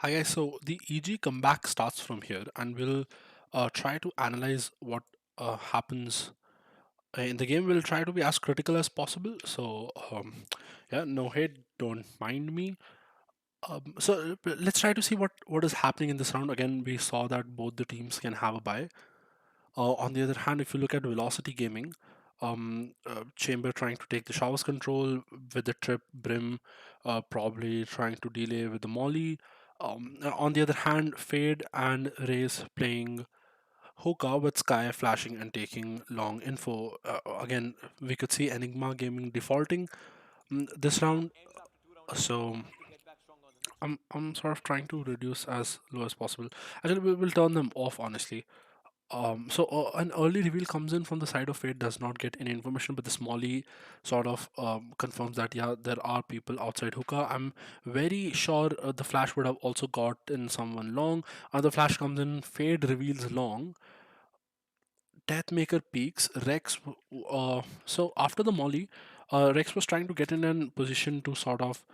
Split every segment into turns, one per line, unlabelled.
Hi guys, so the EG comeback starts from here, and we'll try to analyze what happens in the game. We'll try to be as critical as possible. Yeah, no hate, don't mind me. Let's try to see what is happening in this round. Again, we saw that both the teams can have a bye. On the other hand, if you look at Velocity Gaming, Chamber trying to take the showers control with the trip, Brim probably trying to delay with the Molly. On the other hand, Fade and Raze playing Hookah with Sky flashing and taking long info. Again, we could see Enigma Gaming defaulting this round. So I'm sort of trying to reduce as low as possible. Actually, we'll turn them off honestly. An early reveal comes in from the side of Fate, does not get any information, but the Smalley sort of confirms that yeah, there are people outside Hookah. I'm very sure the Flash would have also gotten someone long. The Flash comes in, Fade reveals long, Deathmaker peaks. So after the Molly, Rex was trying to get in a position to sort of,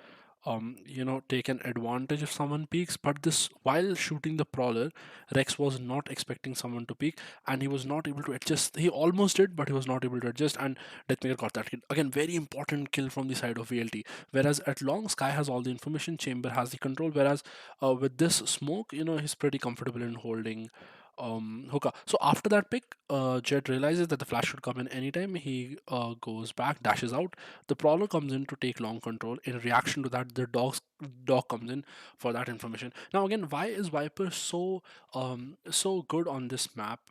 take an advantage if someone peaks. But this, while shooting the Prowler, Rex was not expecting someone to peak, and he was not able to adjust. He almost did, but he was not able to adjust, and Deathmaker got that kill. Again, very important kill from the side of VLT. Whereas at long, Sky has all the information, Chamber has the control. Whereas with this smoke, he's pretty comfortable in holding Hookah. So after that pick, Jet realizes that the flash should come in anytime. He goes back, dashes out. The Prowler comes in to take long control. In reaction to that, the dog comes in for that information. Now again, why is Viper so good on this map?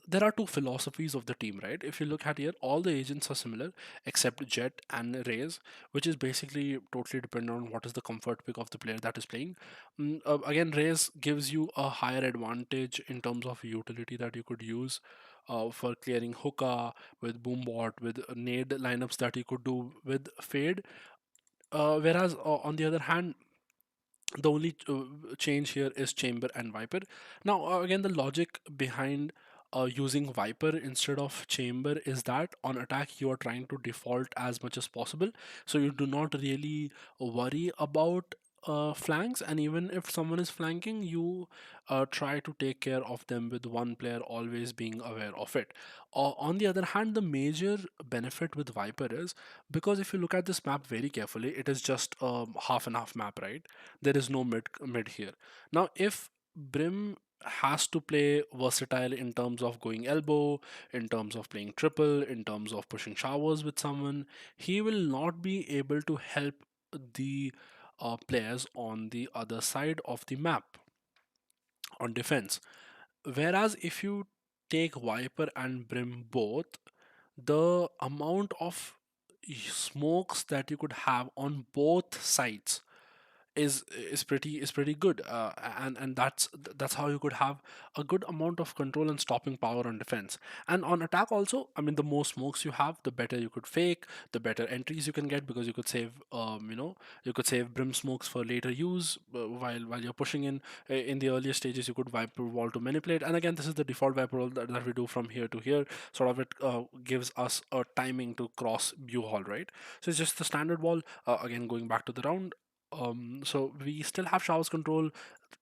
There are two philosophies of the team, right? If you look at here, all the agents are similar except Jet and Raze, which is basically totally dependent on what is the comfort pick of the player that is playing. Again, Raze gives you a higher advantage in terms of utility that you could use for clearing Hookah with Boombot, with nade lineups that you could do with Fade. Whereas on the other hand, the only change here is Chamber and Viper. Now again, the logic behind using Viper instead of Chamber is that on attack you are trying to default as much as possible, so you do not really worry about flanks, and even if someone is flanking, you try to take care of them with one player always being aware of it. On the other hand, the major benefit with Viper is, because if you look at this map very carefully, it is just a half and half map, right? There is no mid here. Now if Brim has to play versatile in terms of going elbow, in terms of playing triple, in terms of pushing showers with someone, he will not be able to help the players on the other side of the map on defense. Whereas if you take Viper and Brim both, the amount of smokes that you could have on both sides is pretty good, and that's how you could have a good amount of control and stopping power on defense. And on attack also, I mean, the more smokes you have, the better you could fake, the better entries you can get, because you could save, you could save Brim smokes for later use, while you're pushing in the earlier stages you could Viper wall to manipulate. And again, this is the default Viper wall that we do from here to here. Sort of it gives us a timing to cross U-Haul, right? So it's just the standard wall. Again, going back to the round, so we still have showers control,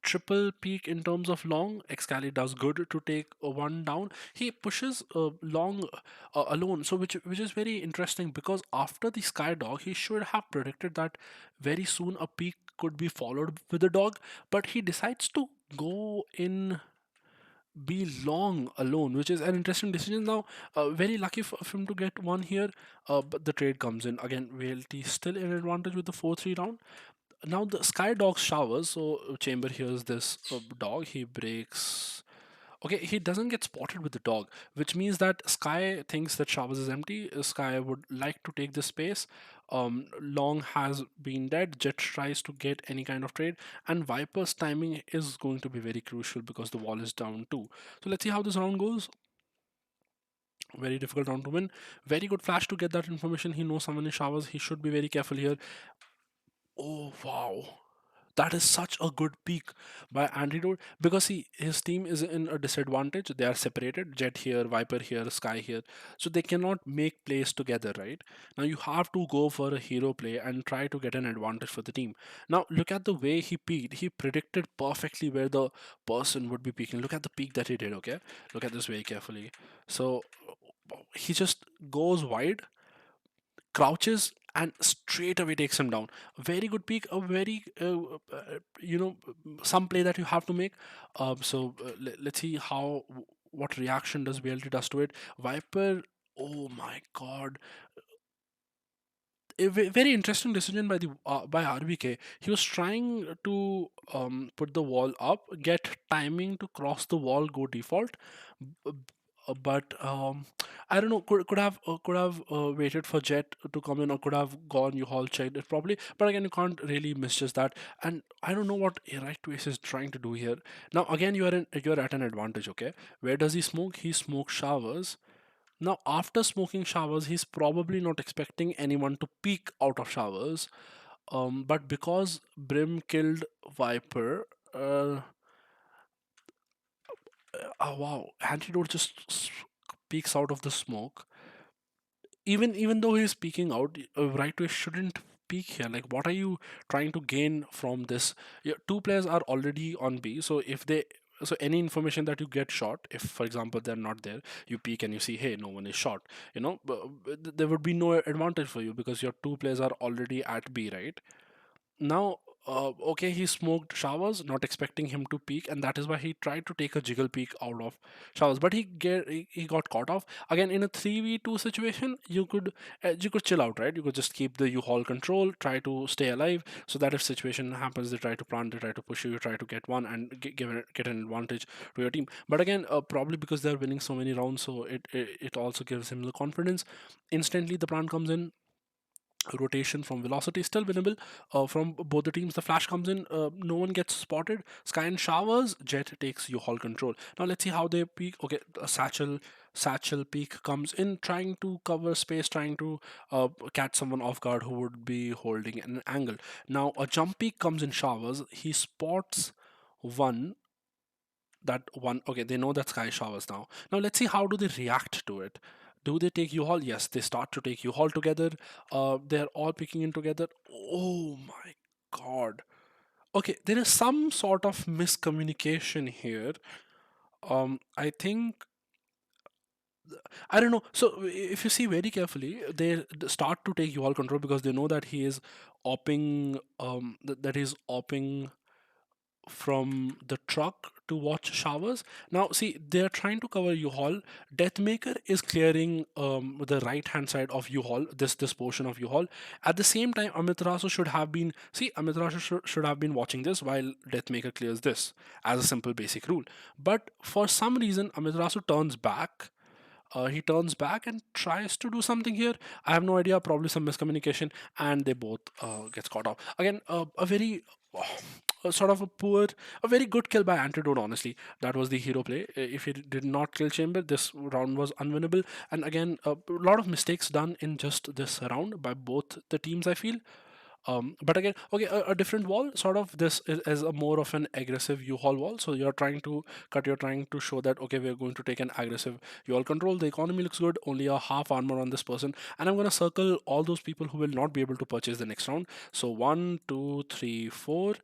triple peak in terms of long. Excali does good to take one down. He pushes long alone, so which is very interesting, because after the Sky Dog, he should have predicted that very soon a peak could be followed with a dog, but he decides to go in be long alone, which is an interesting decision. Now, very lucky for him to get one here, but the trade comes in again. VLT still in advantage with the 4-3 round. Now the Sky Dog showers, so Chamber hears this dog, he breaks. Okay, he doesn't get spotted with the dog, which means that Sky thinks that showers is empty. Sky would like to take the space. Long has been dead. Jet tries to get any kind of trade, and Viper's timing is going to be very crucial because the wall is down too. So let's see how this round goes. Very difficult round to win. Very good flash to get that information. He knows someone in showers. He should be very careful here. Oh wow, That is such a good peak by Antidote because his team is in a disadvantage. They are separated, Jet here, Viper here, Sky here. So they cannot make plays together, right? Now you have to go for a hero play and try to get an advantage for the team. Now look at the way he peaked. He predicted perfectly where the person would be peaking. Look at the peak that he did, okay? Look at this very carefully. So he just goes wide, crouches, and straight away takes him down. Very good peak, a very some play that you have to make. Let's see how what reaction does BLT does to it. Viper, oh my god, a very interesting decision by the by RBK. He was trying to put the wall up, get timing to cross the wall, go default, b- but I don't know. Could have waited for Jet to come in, or could have gone. You all checked it probably, but again, you can't really misjudge that. And I don't know what right twist is trying to do here. Now again, you're at an advantage. Okay, where does he smoke? He smokes showers. Now, after smoking showers, he's probably not expecting anyone to peek out of showers. But because Brim killed Viper, oh wow, Antidote just peeks out of the smoke. Even though he's peeking out, right away shouldn't peek here. Like, what are you trying to gain from this? Two players are already on B, so if they so any information that you get shot, if for example they're not there, you peek and you see, hey, no one is shot. There would be no advantage for you because your two players are already at B, right? Now, okay, he smoked showers, not expecting him to peek, and that is why he tried to take a jiggle peek out of showers. But he got caught off again in a 3v2 situation. You could chill out, right? You could just keep the U-Haul control, try to stay alive, so that if situation happens, they try to plant, they try to push you, you try to get one and get an advantage to your team. But again, probably because they're winning so many rounds, so it also gives him the confidence. Instantly, the plant comes in, rotation from velocity still winnable from both the teams. The flash comes in, no one gets spotted. Sky and showers, Jet takes U-Haul control. Now let's see how they peak. Okay, a satchel peak comes in, trying to cover space, trying to catch someone off guard who would be holding an angle. Now a jump peak comes in showers. He spots one one. Okay, they know that Sky showers now. Let's see how do they react to it. Do they take U-Haul? Yes, they start to take U-Haul together. They're all picking in together. Oh my god. Okay, there is some sort of miscommunication here. I think, I don't know. So if you see very carefully, they start to take U-Haul control because they know that he is opping that he's opping from the truck to watch showers. Now, see, they're trying to cover U-Haul. Deathmaker is clearing the right hand side of U-Haul, this portion of U-Haul. At the same time, Amitrasu should have been should have been watching this while Deathmaker clears this as a simple basic rule. But for some reason, Amitrasu turns back. He turns back and tries to do something here. I have no idea. Probably some miscommunication, and they both gets caught off. Again, a very sort of a very good kill by Antidote. Honestly, that was the hero play. If he did not kill Chamber, this round was unwinnable. And again, a lot of mistakes done in just this round by both the teams, I feel. But again, okay, a different wall. Sort of this is a more of an aggressive U-Haul wall. So you're trying to cut. You're trying to show that okay, we're going to take an aggressive U-Haul control. The economy looks good. Only a half armor on this person, and I'm gonna circle all those people who will not be able to purchase the next round. So one, two, three, four,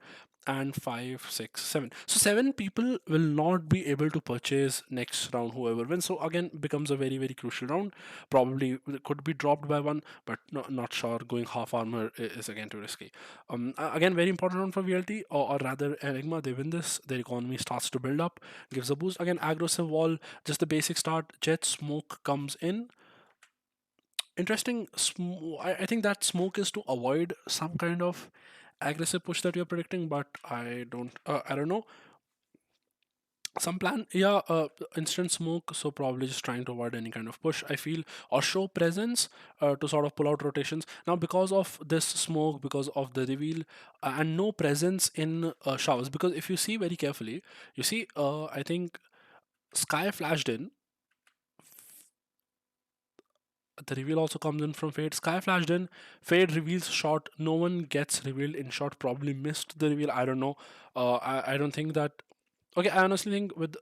and five, six, seven. So seven people will not be able to purchase next round. Whoever wins. So again, becomes a very crucial round. Probably could be dropped by one, but not sure. Going half armor is again too risky. Again, very important round for VLT, or rather Enigma. They win this. Their economy starts to build up, gives a boost. Again, aggressive wall. Just the basic start. Jet smoke comes in. Interesting. I think that smoke is to avoid some kind of aggressive push that you're predicting, but I don't know. Some plan, yeah, instant smoke, so probably just trying to avoid any kind of push, I feel, or show presence to sort of pull out rotations. Now because of this smoke, because of the reveal, and no presence in showers, because if you see very carefully, you see, I think Sky flashed in. The reveal also comes in from Fade. Sky flashed in. Fade reveals shot. No one gets revealed in shot. Probably missed the reveal. I don't know. I don't think that. Okay, I honestly think with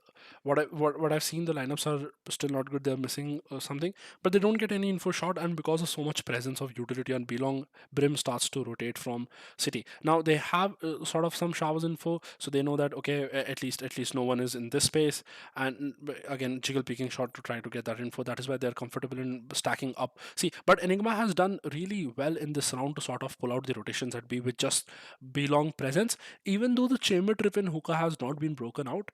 what I've seen, the lineups are still not good. They're missing something, but they don't get any info shot, and because of so much presence of utility on Belong, Brim starts to rotate from City. Now they have sort of some showers info, so they know that okay, at least no one is in this space, and again jiggle peeking shot to try to get that info. That is why they're comfortable in stacking up. See, but Enigma has done really well in this round to sort of pull out the rotations at B with just Belong presence. Even though the chamber trip in hookah has not been broken out,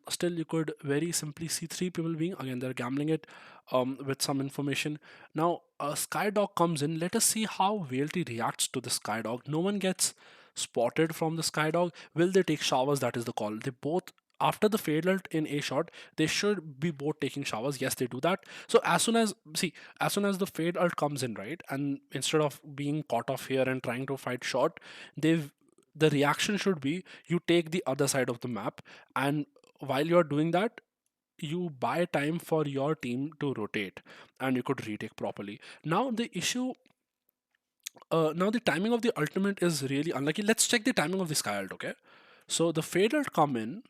still you could very simply see three people being, again they're gambling it with some information. Now a Skydog comes in. Let us see how VLT reacts to the Skydog. No one gets spotted from the Skydog. Will they take showers? That is the call. They both, after the fail alert in a shot, they should be both taking showers. Yes, they do that. So as soon as the fade alt comes in, right, and instead of being caught off here and trying to fight short, they've the reaction should be you take the other side of the map, and while you're doing that, you buy time for your team to rotate and you could retake properly. Now the timing of the ultimate is really unlucky. Let's check the timing of the sky ult. Okay, so the fade ult come in.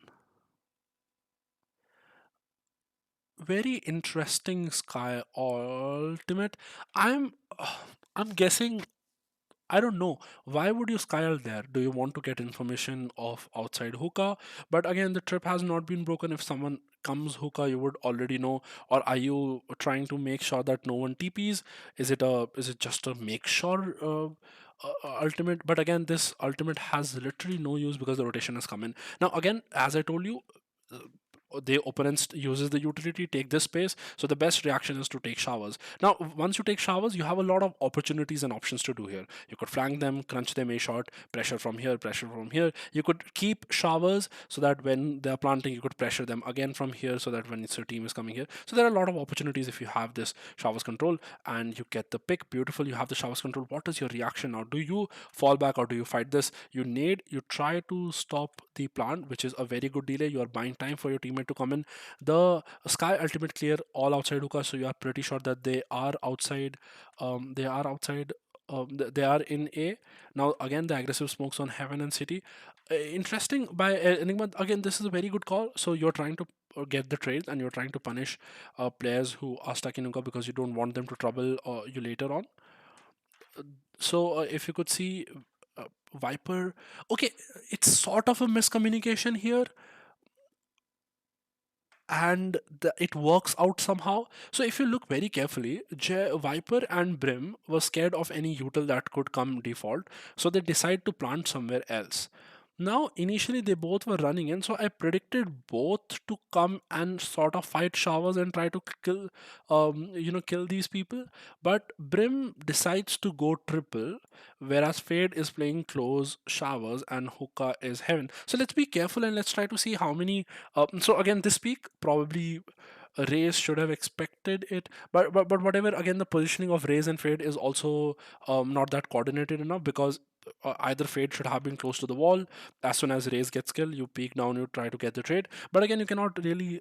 Very interesting sky ultimate. i'm I'm guessing, I don't know. Why would you skyal there? Do you want to get information of outside hookah? But again, the trip has not been broken. If someone comes hookah, you would already know. Or are you trying to make sure that no one TPs? Is it just a make sure ultimate? But again, this ultimate has literally no use because the rotation has come in. Now again, as I told you, uh, the opponent uses the utility, take this space, so the best reaction is to take showers. Now once you take showers, you have a lot of opportunities and options to do here. You could flank them, crunch them a shot, pressure from here. You could keep showers so that when they're planting, you could pressure them again from here so that when your team is coming here. So there are a lot of opportunities if you have this showers control and you get the pick. Beautiful, you have the showers control. What is your reaction now? Do you fall back or do you fight this? You try to stop the plant, which is a very good delay. You are buying time for your teammate to come in. The Sky ultimate clear all outside hookah, so you are pretty sure that they are outside. They are outside. They are in A. Now again, the aggressive smokes on Heaven and City. Interesting by Enigma. Again, this is a very good call. So you're trying to get the trade and you're trying to punish players who are stuck in hookah because you don't want them to trouble you later on. So if you could see uh, Viper, okay, it's sort of a miscommunication here, and it works out somehow. So if you look very carefully, Viper and Brim were scared of any util that could come default, so they decide to plant somewhere else. Now, initially they both were running in, so I predicted both to come and sort of fight showers and try to kill these people. But Brim decides to go triple, whereas Fade is playing close showers and Hookah is heaven. So let's be careful and let's try to see how many. So again, this peak probably Rays should have expected it, but whatever. Again, the positioning of Rays and Fade is also not that coordinated enough because either Fade should have been close to the wall. As soon as Rays gets killed, you peek down, you try to get the trade. But again, you cannot really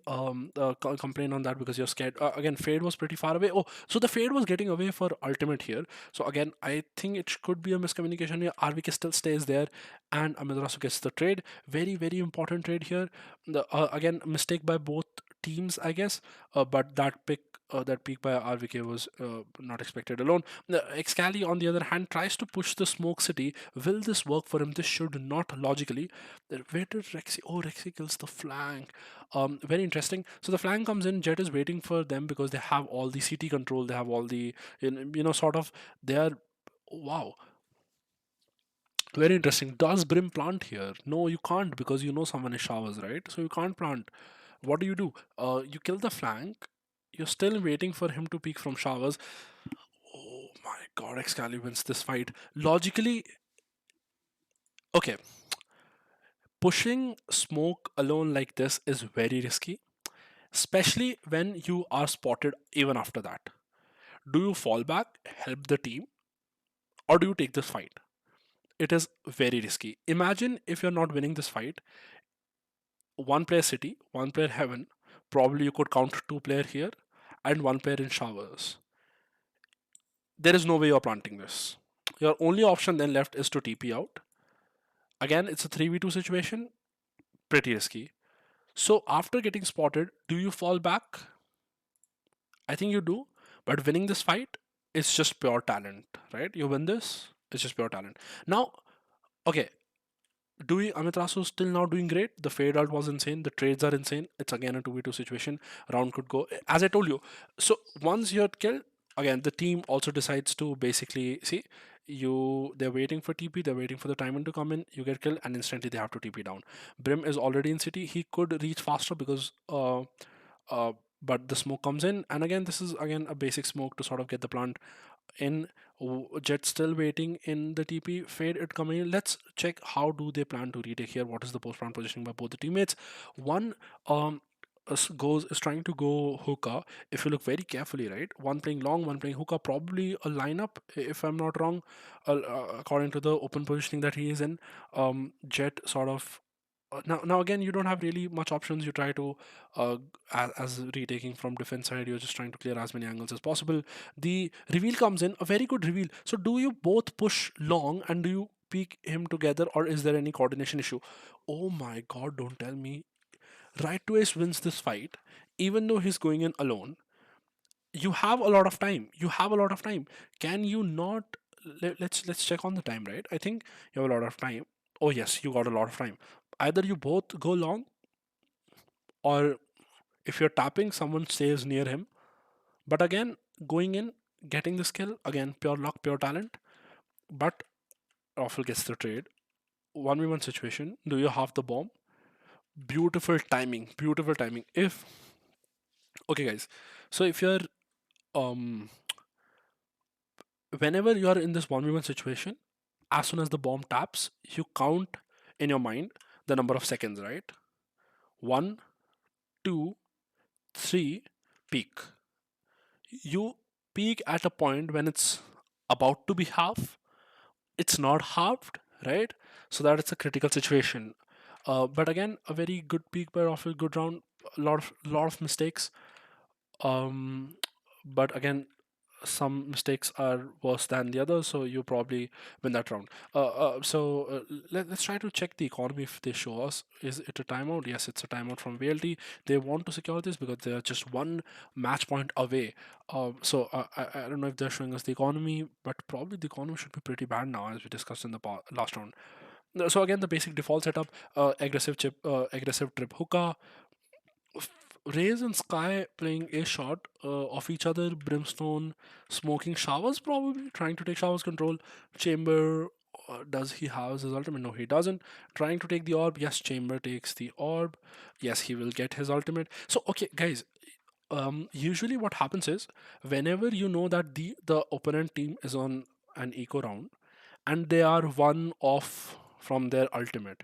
complain on that because you're scared. Again, Fade was pretty far away. Oh, so the Fade was getting away for ultimate here. So again, I think it could be a miscommunication here. RVK still stays there, and Amidrasu gets the trade. Very, very important trade here. Again, mistake by both teams, I guess. But that peak by RVK was not expected alone. The Excali, on the other hand, tries to push the Smoke City. Will this work for him? This should not logically. Where did Rexy? Oh, Rexy kills the flank. Very interesting. So the flank comes in. Jet is waiting for them because they have all the CT control. They have all the, sort of. They are. Wow, very interesting. Does Brim plant here? No, you can't because you know someone is showers, right? So you can't plant. What do? You kill the flank. You're still waiting for him to peek from showers. Oh my god, Excalibur wins this fight. Logically, okay, pushing smoke alone like this is very risky, especially when you are spotted even after that. Do you fall back, help the team, or do you take this fight? It is very risky. Imagine if you're not winning this fight, one player city, one player heaven, probably you could count two player here, and one player in showers. there is no way you're planting this. Your only option then left is to TP out. Again, it's a 3v2 situation, pretty risky. So after getting spotted, do you fall back? I think you do. But winning this fight is just pure talent, right? You win this, it's just pure talent. Now, okay, doing Amiterasu still now doing great. The fade out was insane. The trades are insane. It's again a 2v2 situation. Round could go as I told you. So once you're killed, again the team also decides to basically see you. They're waiting for TP. They're waiting for the timing to come in. You get killed and instantly they have to TP down. Brim is already in city. He could reach faster because uh, but the smoke comes in, and again this is again a basic smoke to sort of get the plant in. Jet still waiting in the TP. Fade it coming in. Let's check how do they plan to retake here. What is the post plant positioning by both the teammates? One goes is trying to go hookah. If you look very carefully, right, one playing long, one playing hookah, probably a lineup if I'm not wrong, according to the open positioning that he is in. Jet sort of now again you don't have really much options. You try to as retaking from defense side, you're just trying to clear as many angles as possible. The reveal comes in, a very good reveal. So do you both push long and do you peek him together, or is there any coordination issue? Oh my god, don't tell me right to ace wins this fight even though he's going in alone. You have a lot of time, you have a lot of time. Can you not let's check on the time, right? I think you have a lot of time. Oh yes, you got a lot of time. Either you both go long, or if you're tapping, someone stays near him. But again, going in, getting the skill, again, pure luck, pure talent. But Raffle gets the trade. 1v1 situation. Do you have the bomb? Beautiful timing. Beautiful timing. If okay guys. So if you're um whenever you are in this 1v1 situation, as soon as the bomb taps, you count in your mind the number of seconds, right? One, two, three, peak. You peak at a point when it's about to be half. It's not halved, right? So that it's a critical situation. But again, a very good peak by Rafael, good round, a lot of mistakes. Um, but again, some mistakes are worse than the others, so you probably win that round. Let's try to check the economy if they show us. Is it a timeout? Yes, it's a timeout from VLT. They want to secure this because they are just one match point away. I don't know if they're showing us the economy, but probably the economy should be pretty bad now, as we discussed in the last round. So again, the basic default setup: aggressive trip hookah, Raze and Sky playing a shot of each other, Brimstone smoking showers, probably trying to take showers control. Chamber, does he have his ultimate? No, he doesn't. Trying to take the orb. Yes, Chamber takes the orb. Yes, he will get his ultimate. So, okay, guys, usually what happens is whenever you know that the opponent team is on an eco round and they are one off from their ultimate,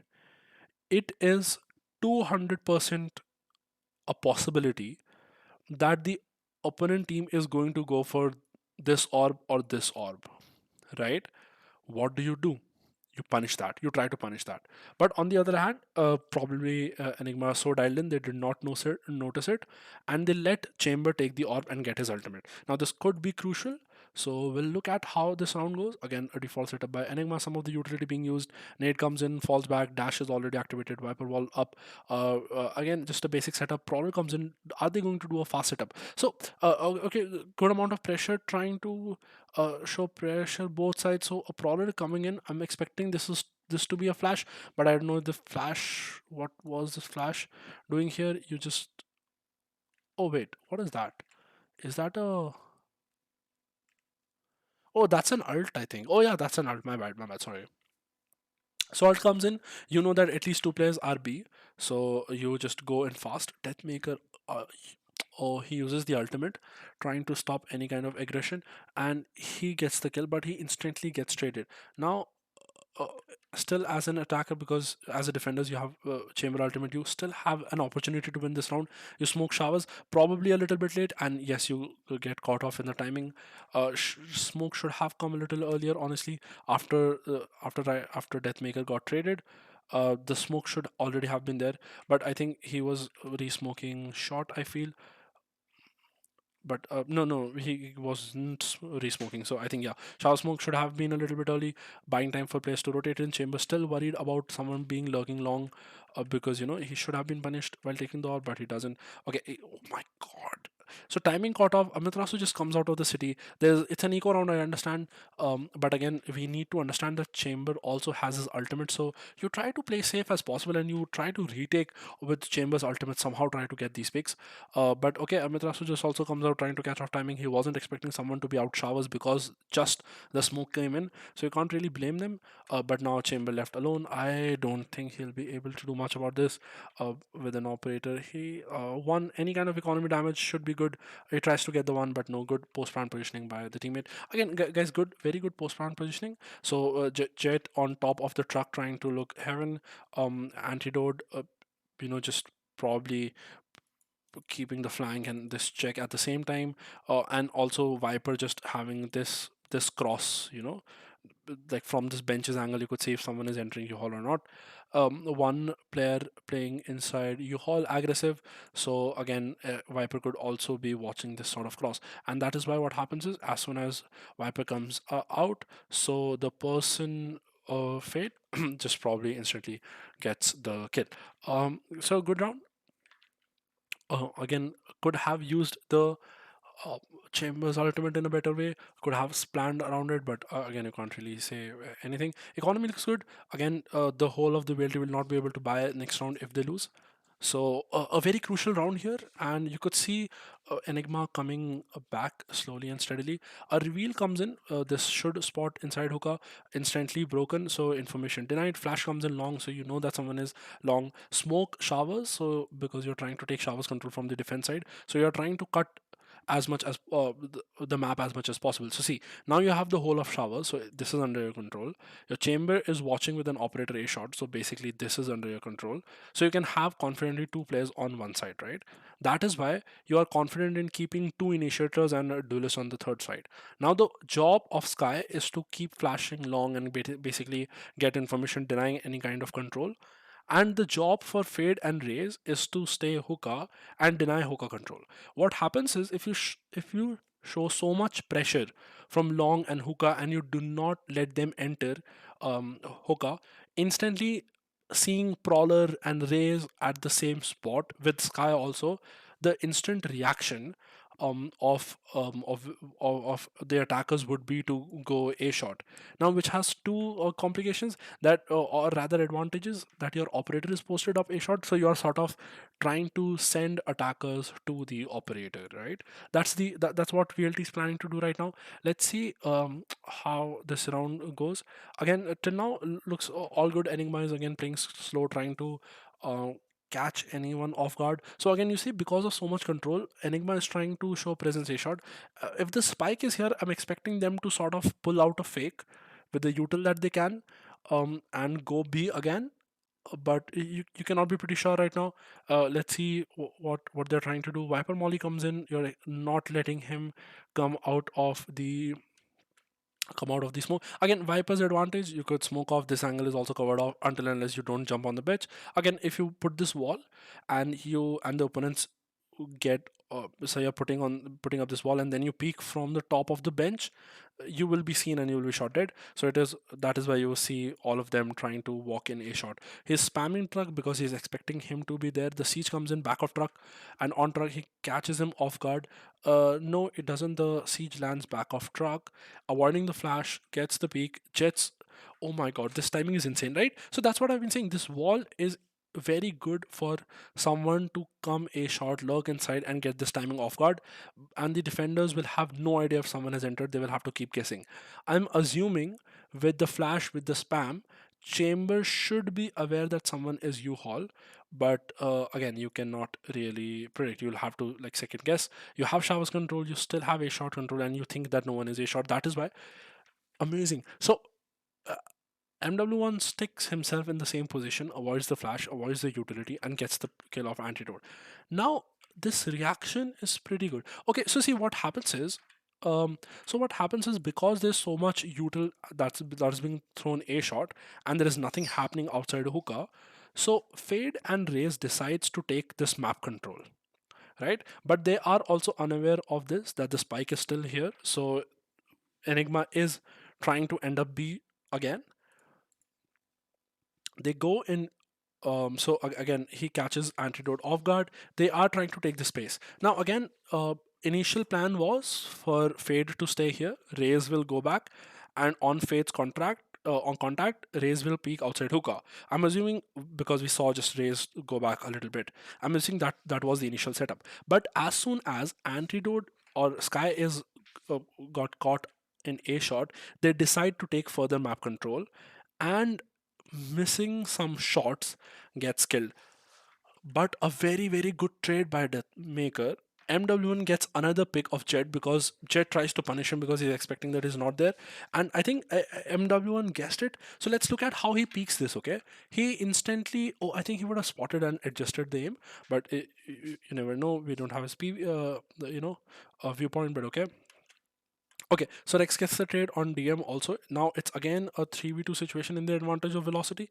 it is 200% a possibility that the opponent team is going to go for this orb or this orb, right? What do? You punish that. You try to punish that. But on the other hand, probably Enigma is so dialed in they did not notice it, and they let Chamber take the orb and get his ultimate. Now this could be crucial. So we'll look at how this round goes. Again, a default setup by Enigma. Some of the utility being used. Nade comes in, falls back. Dash is already activated. Viper wall up. Again, just a basic setup. Prowler comes in. Are they going to do a fast setup? So okay, good amount of pressure trying to show pressure both sides. So a Prowler coming in, I'm expecting this to be a flash, but I don't know the flash. What was this flash doing here? You just oh wait, what is that? Is that a oh that's an alt I think. Oh yeah, that's an alt. My bad. Sorry. So alt comes in. You know that at least two players are B, so you just go in fast. Deathmaker. Uh, oh, he uses the ultimate, trying to stop any kind of aggression, and he gets the kill, but he instantly gets traded. Now uh, still as an attacker, because as a defenders you have chamber ultimate, you still have an opportunity to win this round. You smoke showers probably a little bit late, and yes, you get caught off in the timing. Smoke should have come a little earlier, honestly. After Deathmaker got traded, the smoke should already have been there, but I think he was re-smoking short, I feel. but no, he wasn't re-smoking. So I think, yeah, shower smoke should have been a little bit early, buying time for players to rotate in chamber. Still worried about someone being lurking long, because he should have been punished while taking the orb, but he doesn't. Okay, oh my god. So timing caught off. Amiterasu just comes out of the city. It's an eco round, I understand, but again, we need to understand that chamber also has his ultimate. So you try to play safe as possible, and you try to retake with chamber's ultimate, somehow try to get these picks. But okay, Amitrasu just also comes out trying to catch off timing. He wasn't expecting someone to be out showers because just the smoke came in, so you can't really blame them. But now Chamber left alone. I don't think he'll be able to do much about this with an operator. He one any kind of economy damage should be good. He tries to get the one, but no good post round positioning by the teammate. Again, guys, good, very good post round positioning. So Jet on top of the truck trying to look heaven. Antidote, just probably keeping the flank and this check at the same time, and also Viper just having this cross, like from this bench's angle you could see if someone is entering U-Haul or not. One player playing inside U-Haul aggressive, so again, Viper could also be watching this sort of cross, and that is why what happens is as soon as Viper comes out, so the person Fate just probably instantly gets the kill. So good round. Again, could have used the uh, Chambers ultimate in a better way, could have planned around it, but again, you can't really say anything. Economy looks good. Again, the whole of the BLT will not be able to buy next round if they lose. So a very crucial round here, and you could see Enigma coming back slowly and steadily. A reveal comes in. This should spot inside hookah, instantly broken. So information denied. Flash comes in long, so you know that someone is long. Smoke showers, so because you're trying to take showers control from the defense side, so you're trying to cut as much as the map as much as possible. So see, now you have the whole of showers, so this is under your control. Your chamber is watching with an operator A shot, so basically this is under your control. So you can have confidently two players on one side, right? That is why you are confident in keeping two initiators and a duelist on the third side. Now the job of Sky is to keep flashing long and basically get information denying any kind of control, and the job for Fade and Raise is to stay hookah and deny hookah control. What happens is if you show so much pressure from long and hookah and you do not let them enter hookah, instantly seeing Prowler and Raise at the same spot with Sky also, the instant reaction of the attackers would be to go a shot. Now, which has two complications, that or rather advantages, that your operator is posted up a shot, so you're sort of trying to send attackers to the operator, right? That's what VLT is planning to do right now. Let's see how this round goes. Again, till now looks all good. Enigma is again playing slow, trying to uh, catch anyone off guard. So again, you see, because of so much control, Enigma is trying to show presence a shot. If the spike is here, I'm expecting them to sort of pull out a fake with the util that they can, and go B again. But you cannot be pretty sure right now. Let's see what they're trying to do. Viper Molly comes in. You're not letting him come out of the smoke. Again, Viper's advantage, you could smoke off. This angle is also covered off until unless you don't jump on the bitch. Again, if you put this wall and you and the opponents get so you're putting up this wall and then you peek from the top of the bench, you will be seen and you will be shot dead. So that is why you see all of them trying to walk in a shot. He's spamming truck because he's expecting him to be there. The siege comes in back of truck, and on truck he catches him off guard. No, it doesn't. The siege lands back of truck, avoiding the flash, gets the peak, jets. Oh my god, this timing is insane, right? So that's what I've been saying. This wall is very good for someone to come a shot, lurk inside, and get this timing off guard. And the defenders will have no idea if someone has entered. They will have to keep guessing. I'm assuming with the flash, with the spam, Chamber should be aware that someone is U-Haul, but again, you cannot really predict. You'll have to like second guess. You have showers control, you still have a shot control, and you think that no one is a shot. That is why amazing. So uh, MW1 sticks himself in the same position, avoids the flash, avoids the utility, and gets the kill of Antidote. Now, this reaction is pretty good. Okay, so see what happens is, what happens is, because there's so much util that's being thrown a shot, and there is nothing happening outside hookah. So Fade and Raze decides to take this map control. right? But they are also unaware of this, that the spike is still here. So Enigma is trying to end up B again. They go in. Again, he catches Antidote off guard. They are trying to take the space. Now again, initial plan was for Fade to stay here. Raze will go back, and on Fade's on contact, Raze will peek outside hookah. I'm assuming, because we saw just Raze go back a little bit, I'm assuming that that was the initial setup. But as soon as Antidote or Sky is uh, got caught in A shot, they decide to take further map control, and missing some shots gets killed. But a very, very good trade by Deathmaker. MW1 gets another pick of Jet because Jet tries to punish him because he's expecting that he's not there. And I think MW1 guessed it. So let's look at how he peaks this, okay? He instantly, oh, I think he would have spotted and adjusted the aim, but you never know. We don't have a a viewpoint, but okay. Okay, so Rex gets the trade on DM also. Now it's again a 3v2 situation in the advantage of velocity.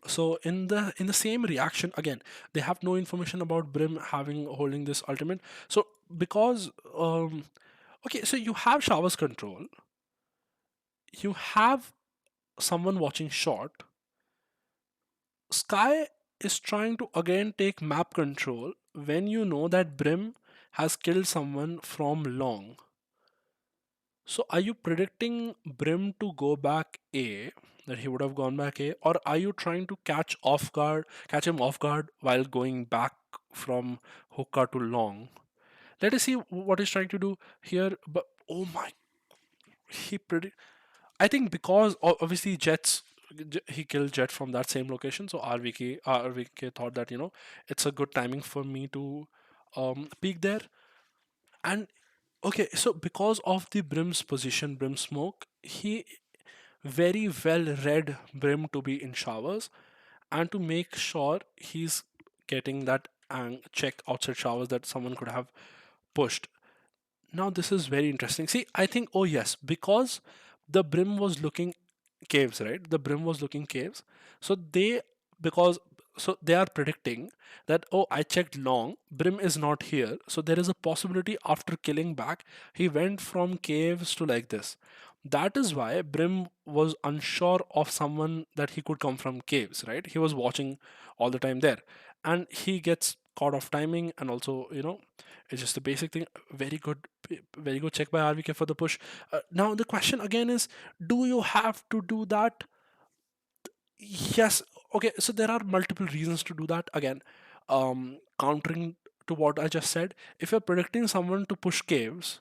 So in the same reaction again, they have no information about Brim having holding this ultimate. So because okay, so you have Showers control, you have someone watching short. Sky is trying to again take map control when you know that Brim has killed someone from long. So are you predicting Brim to go back A, that he would have gone back A, or are you trying to catch him off guard while going back from hookah to long? Let us see what he's trying to do here. But oh my, he predict. I think because obviously he killed Jet from that same location. So RVK thought that it's a good timing for me to peek there. And okay, so because of the Brim's position, Brim smoke, he very well read Brim to be in showers, and to make sure he's getting that check outside showers that someone could have pushed. Now this is very interesting. See, I think, oh yes, because the Brim was looking caves, right? The Brim was looking caves. So because they are predicting that, oh, I checked long, Brim is not here. So there is a possibility after killing back, he went from caves to like this. That is why Brim was unsure of someone that he could come from caves, right? He was watching all the time there. And he gets caught off timing, and also, it's just a basic thing. Very good check by RVK for the push. Now the question again is, do you have to do that? Yes. Okay, so there are multiple reasons to do that. Again, countering to what I just said, if you're predicting someone to push caves,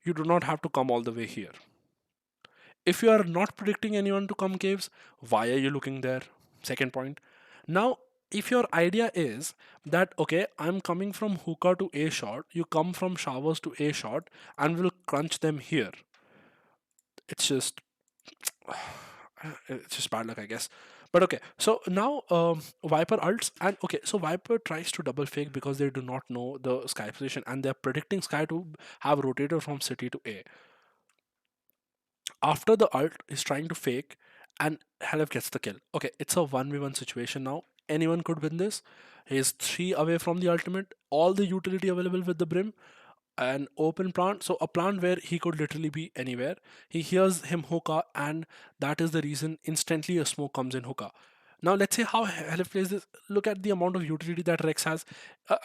you do not have to come all the way here. If you are not predicting anyone to come caves, why are you looking there? Second point. Now, if your idea is that, okay, I'm coming from hookah to A shot, you come from showers to A shot, and we'll crunch them here. It's just it's just bad luck, I guess. But okay, so now Viper ults, and okay, so Viper tries to double fake because they do not know the Sky position, and they're predicting Sky to have rotated from city to A. After the ult is trying to fake, and Halef gets the kill. Okay, it's a 1v1 situation now. Anyone could win this. He's 3 away from the ultimate, all the utility available with the Brim, an open plant, so a plant where he could literally be anywhere. He hears him hookah, and that is the reason instantly a smoke comes in hookah. Now let's say how Helif plays this. Look at the amount of utility that Rex has.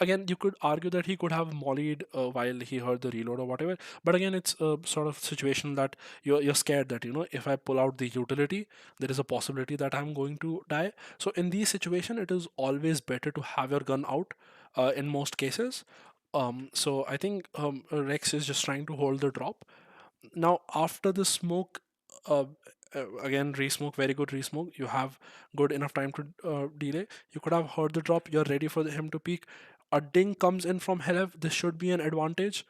Again, you could argue that he could have mollied while he heard the reload or whatever. But again, it's a sort of situation that you're scared that if I pull out the utility, there is a possibility that I'm going to die. So in these situations, it is always better to have your gun out. In most cases, so I think Rex is just trying to hold the drop. Now, after the smoke, uh, again, resmoke, very good resmoke. You have good enough time to delay. You could have heard the drop. You're ready for him to peak. A ding comes in from Helev. This should be an advantage.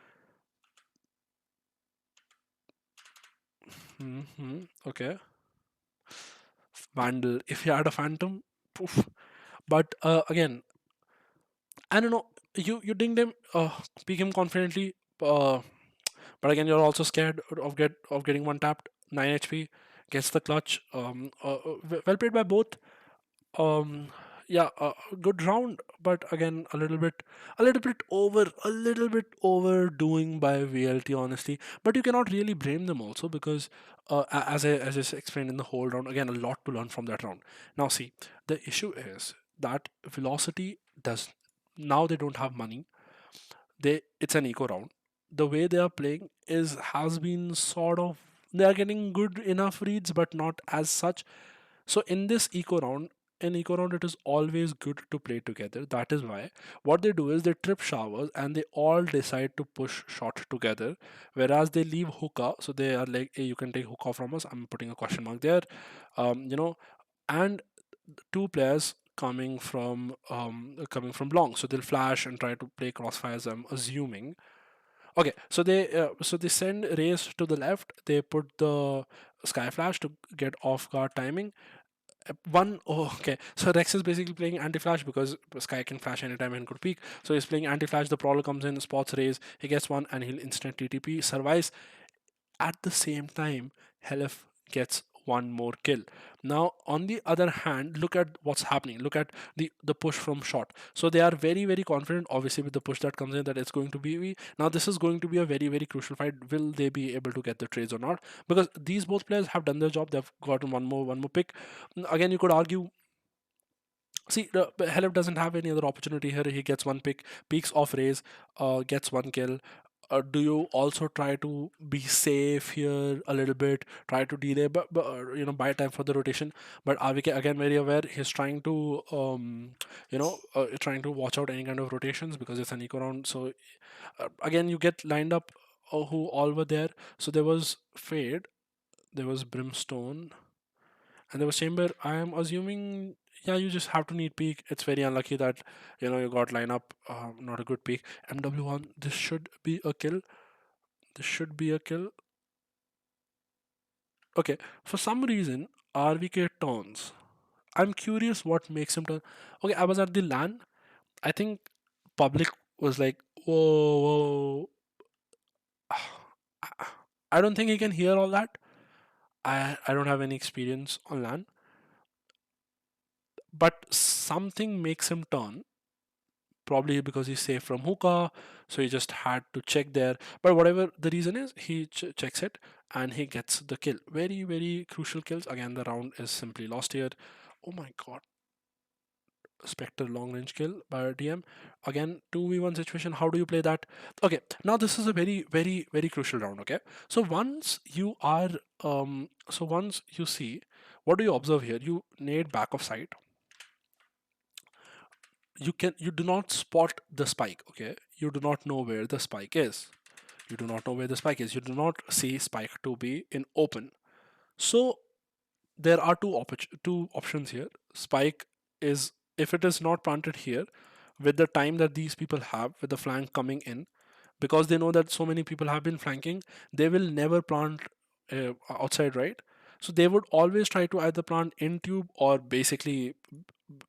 Okay. Vandal. If you had a Phantom, poof. But again, I don't know. You dinged him, peek him confidently. But again, you're also scared of getting one tapped. 9 HP gets the clutch. Well played by both. Um, yeah, a good round, but again a little bit overdoing by VLT, honestly. But you cannot really blame them also because, as I explained in the whole round, again a lot to learn from that round. Now see, the issue is that Velocity does now they don't have money. It's an eco round. The way they are playing is has been sort of, they are getting good enough reads, but not as such. So in eco round, it is always good to play together. That is why what they do is they trip showers and they all decide to push shot together. Whereas they leave hookah, so they are like, hey, you can take hookah from us. I'm putting a question mark there. You know, and two players coming from long, so they'll flash and try to play crossfires. I'm assuming. Okay, so they send rays to the left. They put the sky flash to get off guard timing. Okay. So Rex is basically playing anti-flash because Sky can flash anytime and could peek. So he's playing anti-flash. The Prowler comes in, spots rays. He gets one, and he'll instant TTP. Survives. At the same time, Helif gets one more kill. Now, on the other hand, look at what's happening. Look at the push from shot. So they are very very confident, obviously, with the push that comes in, that it's going to be. Now this is going to be a very very crucial fight. Will they be able to get the trades or not? Because these both players have done their job. They've gotten one more pick. Again, you could argue. See, Heleb doesn't have any other opportunity here. He gets one pick, peeks off raise, gets one kill. Do you also try to be safe here a little bit, try to delay, but buy time for the rotation? But AVK again very aware. He's trying to trying to watch out any kind of rotations because it's an eco round. So again, you get lined up who all were there. So there was Fade, there was Brimstone, and there was Chamber. I am assuming, yeah, you just have to need peak. It's very unlucky that you got lineup, not a good peak. MW1, this should be a kill. This should be a kill. Okay, for some reason, RVK turns. I'm curious what makes him turn. Okay, I was at the LAN. I think public was like, whoa, whoa. I don't think he can hear all that. I don't have any experience on LAN, but something makes him turn, probably because he's safe from hookah, so he just had to check there. But whatever the reason is, he checks it and he gets the kill. Very very crucial kills. Again, the round is simply lost here. Oh my god. Spectre long range kill by DM. Again, 2v1 situation. How do you play that? Okay, now this is a very very very crucial round. Okay, so once you see, what do you observe here? You nade back of sight. You do not spot the spike. Okay, you do not know where the spike is. You do not know where the spike is. You do not see spike to be in open. So there are two options here. Spike is, if it is not planted here, with the time that these people have with the flank coming in, because they know that so many people have been flanking, they will never plant outside, right? So they would always try to either plant in tube or basically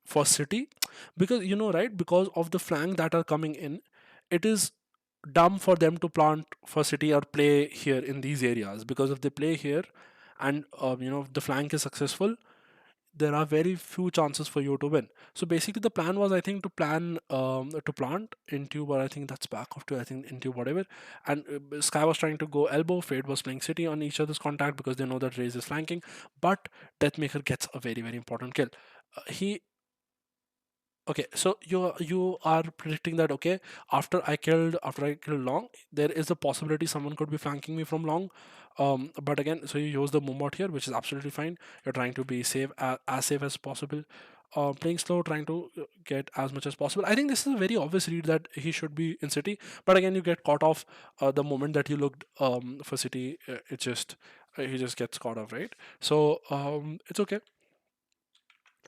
for city, because right, because of the flank that are coming in, it is dumb for them to plant for city or play here in these areas, because if they play here and the flank is successful, there are very few chances for you to win. So basically, the plan was, I think, to plant in tube, or I think that's back of to, I think, in tube, whatever. And Sky was trying to go elbow. Fade was playing city on each other's contact because they know that Raze is flanking. But Deathmaker gets a very very important kill. He Okay, so you are predicting that, okay, after I killed long, there is a possibility someone could be flanking me from long. But again, so you use the Moonbot here, which is absolutely fine. You're trying to be safe, as safe as possible. Playing slow, trying to get as much as possible. I think this is a very obvious read that he should be in city. But again, you get caught off the moment that you looked for city. It just He just gets caught off, right? So it's okay,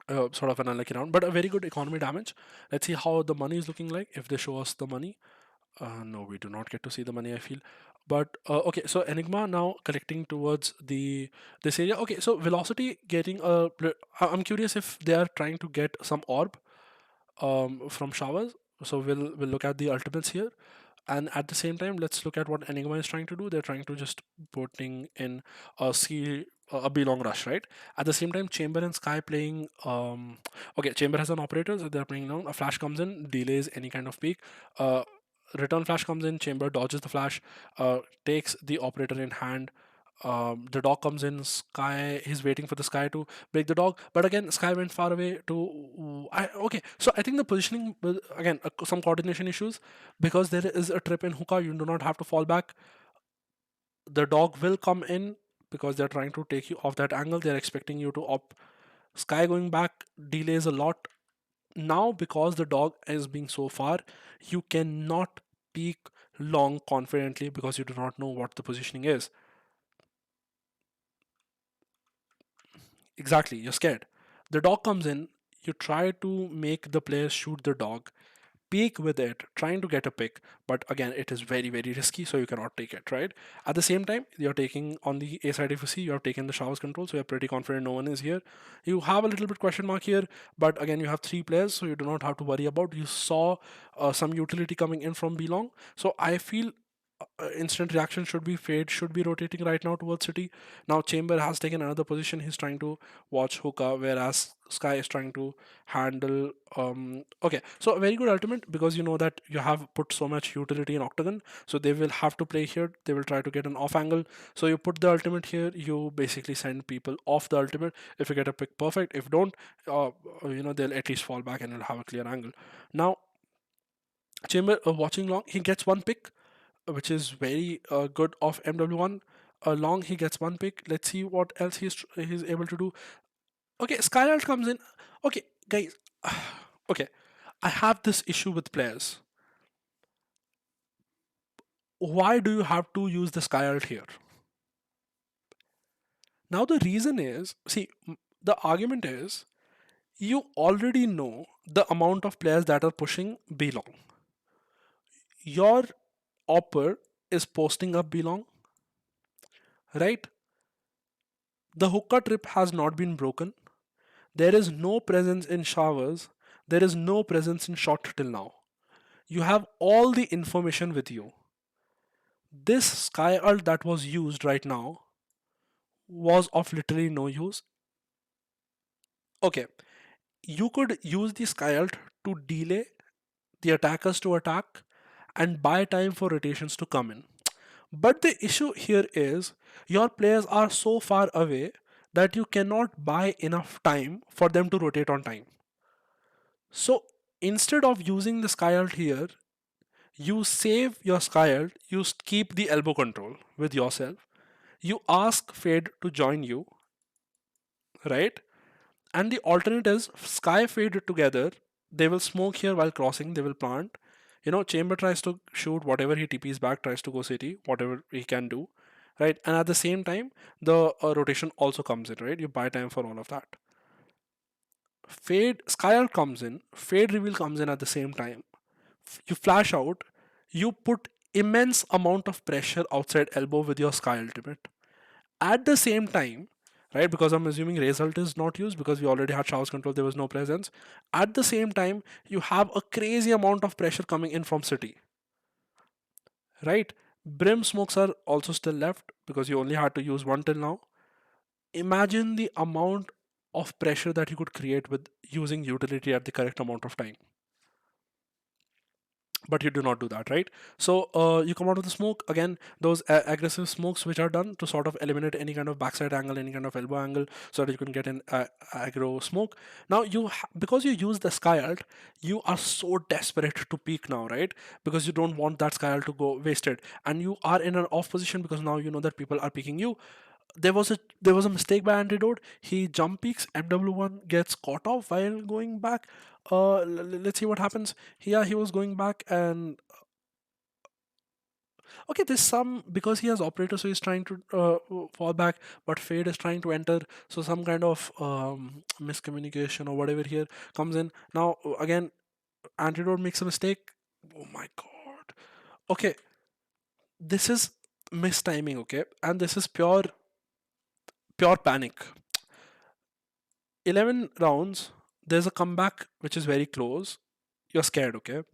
sort of an unlucky round, but a very good economy damage. Let's see how the money is looking like if they show us the money. No, we do not get to see the money, I feel. But okay, so Enigma now collecting towards the this area. Okay, so Velocity getting I'm curious if they are trying to get some orb from showers. So we'll look at the ultimates here, and at the same time, let's look at what Enigma is trying to do. They're trying to just putting in a seal a B long rush, right? At the same time, Chamber and Sky playing. Okay, Chamber has an operator, so they're playing long. A flash comes in, delays any kind of peak. Uh, Return flash comes in, Chamber dodges the flash, takes the operator in hand. The dog comes in, Sky, he's waiting for the Sky to break the dog, but again, Sky went far away to. Okay, so I think the positioning, again, some coordination issues because there is a trip in hookah, you do not have to fall back. The dog will come in because they're trying to take you off that angle, they're expecting you to up. Sky going back delays a lot. Now because the dog is being so far, you cannot peek long confidently because you do not know what the positioning is. Exactly, you're scared. The dog comes in, you try to make the players shoot the dog, peek with it, trying to get a pick, but again, it is very, very risky, so you cannot take it, right? At the same time, you're taking on the A side, if you see, you have taken the showers control, so you're pretty confident no one is here. You have a little bit question mark here, but again, you have three players, so you do not have to worry about. You saw some utility coming in from Belong, so I feel instant reaction should be Fade should be rotating right now towards City. Now Chamber has taken another position. He's trying to watch Hookah, whereas Sky is trying to handle. Okay, so a very good ultimate because you know that you have put so much utility in Octagon, so they will have to play here. They will try to get an off angle. So you put the ultimate here. You basically send people off the ultimate. If you get a pick, perfect. If don't, they'll at least fall back and you'll have a clear angle. Now Chamber watching long, he gets one pick which is very good of MW1. Long he gets one pick. Let's see what else he's able to do. Okay, Skylight comes in. Okay, guys. Okay, I have this issue with players. Why do you have to use the Skylight here? Now the reason is, see, the argument is you already know the amount of players that are pushing belong. Your opper is posting up belong, right? The hookah trip has not been broken. There is no presence in showers. There is no presence in shot till now. You have all the information with you. This sky ult that was used right now was of literally no use. Okay, you could use the sky ult to delay the attackers to attack and buy time for rotations to come in. But the issue here is your players are so far away that you cannot buy enough time for them to rotate on time. So instead of using the sky ult here, you save your sky ult, you keep the elbow control with yourself, you ask Fade to join you, right? And the alternate is Sky Fade together, they will smoke here while crossing, they will plant. Chamber tries to shoot whatever he TPs back, tries to go city, whatever he can do, right? And at the same time, the rotation also comes in, right? You buy time for all of that. Fade, Sky Ult comes in, Fade Reveal comes in at the same time. You flash out, you put immense amount of pressure outside elbow with your Sky Ultimate. At the same time, right, because I'm assuming result is not used because we already had showers control, there was no presence. At the same time, you have a crazy amount of pressure coming in from city, right? Brim smokes are also still left because you only had to use one till now. Imagine the amount of pressure that you could create with using utility at the correct amount of time, but you do not do that, right? So you come out of the smoke again, those aggressive smokes which are done to sort of eliminate any kind of backside angle, any kind of elbow angle, so that you can get an aggro smoke. Now because you use the sky ult, you are so desperate to peak now, right? Because you don't want that sky ult to go wasted, and you are in an off position because now you know that people are peeking you. There was a mistake by Antidote. He jump peaks. MW1 gets caught off while going back. Let's see what happens. Yeah, he was going back and okay. There's some because he has operator, so he's trying to fall back. But Fade is trying to enter, so some kind of miscommunication or whatever here comes in. Now again, Antidote makes a mistake. Oh my god. Okay, this is mistiming. Okay, and this is pure panic. 11 rounds, there's a comeback which is very close. You're scared, okay?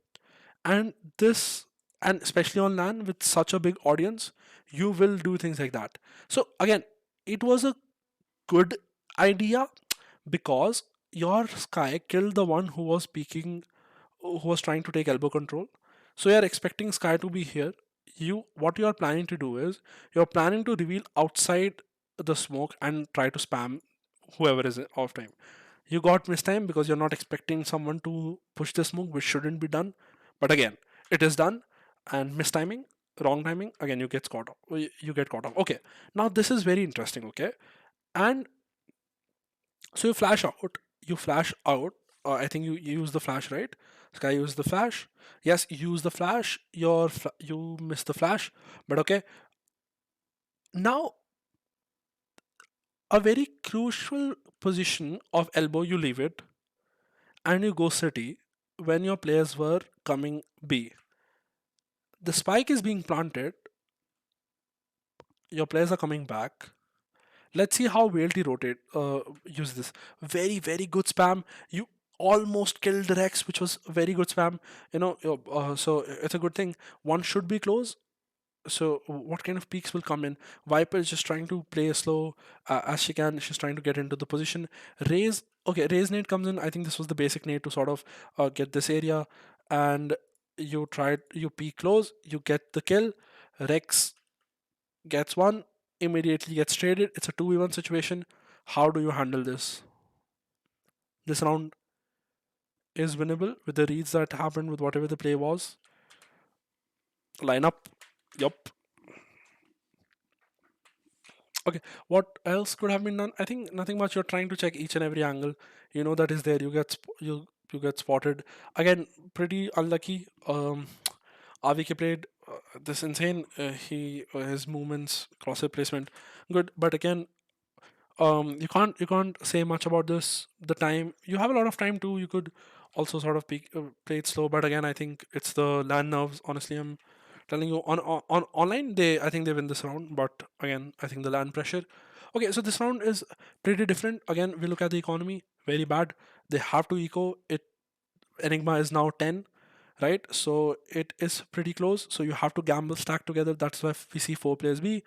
And this, and especially on LAN with such a big audience, you will do things like that. So, again, it was a good idea because your Sky killed the one who was peeking, who was trying to take elbow control. So you're expecting Sky to be here. What you are planning to do is you're planning to reveal outside the smoke and try to spam whoever is off time. You got mistime because you're not expecting someone to push the smoke, which shouldn't be done. But again, it is done, and mistiming, wrong timing, again you get caught off. You get caught off. Okay, now this is very interesting. Okay, and so you flash out. You flash out. I think you use the flash, right? Sky use the flash. Yes, you use the flash. You miss the flash, but okay. Now a very crucial position of elbow, you leave it and you go city when your players were coming B. The spike is being planted. Your players are coming back. Let's see how VLT rotate use this. Very good spam. You almost killed the Rex, which was very good spam. So it's a good thing. One should be close. So what kind of peaks will come in? Viper is just trying to play slow as she can. She's trying to get into the position. Raise, okay, Raise nade comes in. I think this was the basic nade to sort of get this area, and you peek close, you get the kill. Rex gets one, immediately gets traded. It's a 2v1 situation. How do you handle this? This round is winnable with the reads that happened with whatever the play was. Line up. Yup. Okay, what else could have been done? I think nothing much. You're trying to check each and every angle. You know that is there. You get spotted. Again, pretty unlucky. AVK played this insane. He his movements, crosshair placement, good. But again, you can't say much about this. The time you have a lot of time too. You could also sort of play it slow. But again, I think it's the land nerves. Honestly, I'm telling you on online I think they win this round, but again I think the land pressure. Okay, so this round is pretty different. Again, we look at the economy, very bad. They have to eco it. Enigma is now 10, right? So it is pretty close, so you have to gamble stack together. That's why we see 4 players B.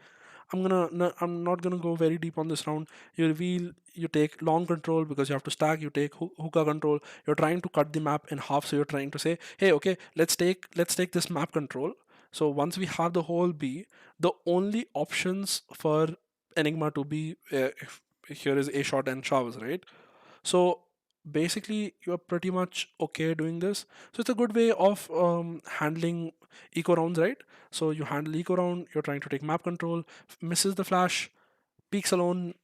I'm not gonna go very deep on this round. You reveal, you take long control because you have to stack. You take hookah control. You're trying to cut the map in half, so you're trying to say, hey, okay, let's take this map control. So once we have the whole B, the only options for Enigma to be here is A shot and showers, right? So basically, you're pretty much okay doing this. So it's a good way of handling eco rounds, right? So you handle eco round, you're trying to take map control, misses the flash, peaks alone.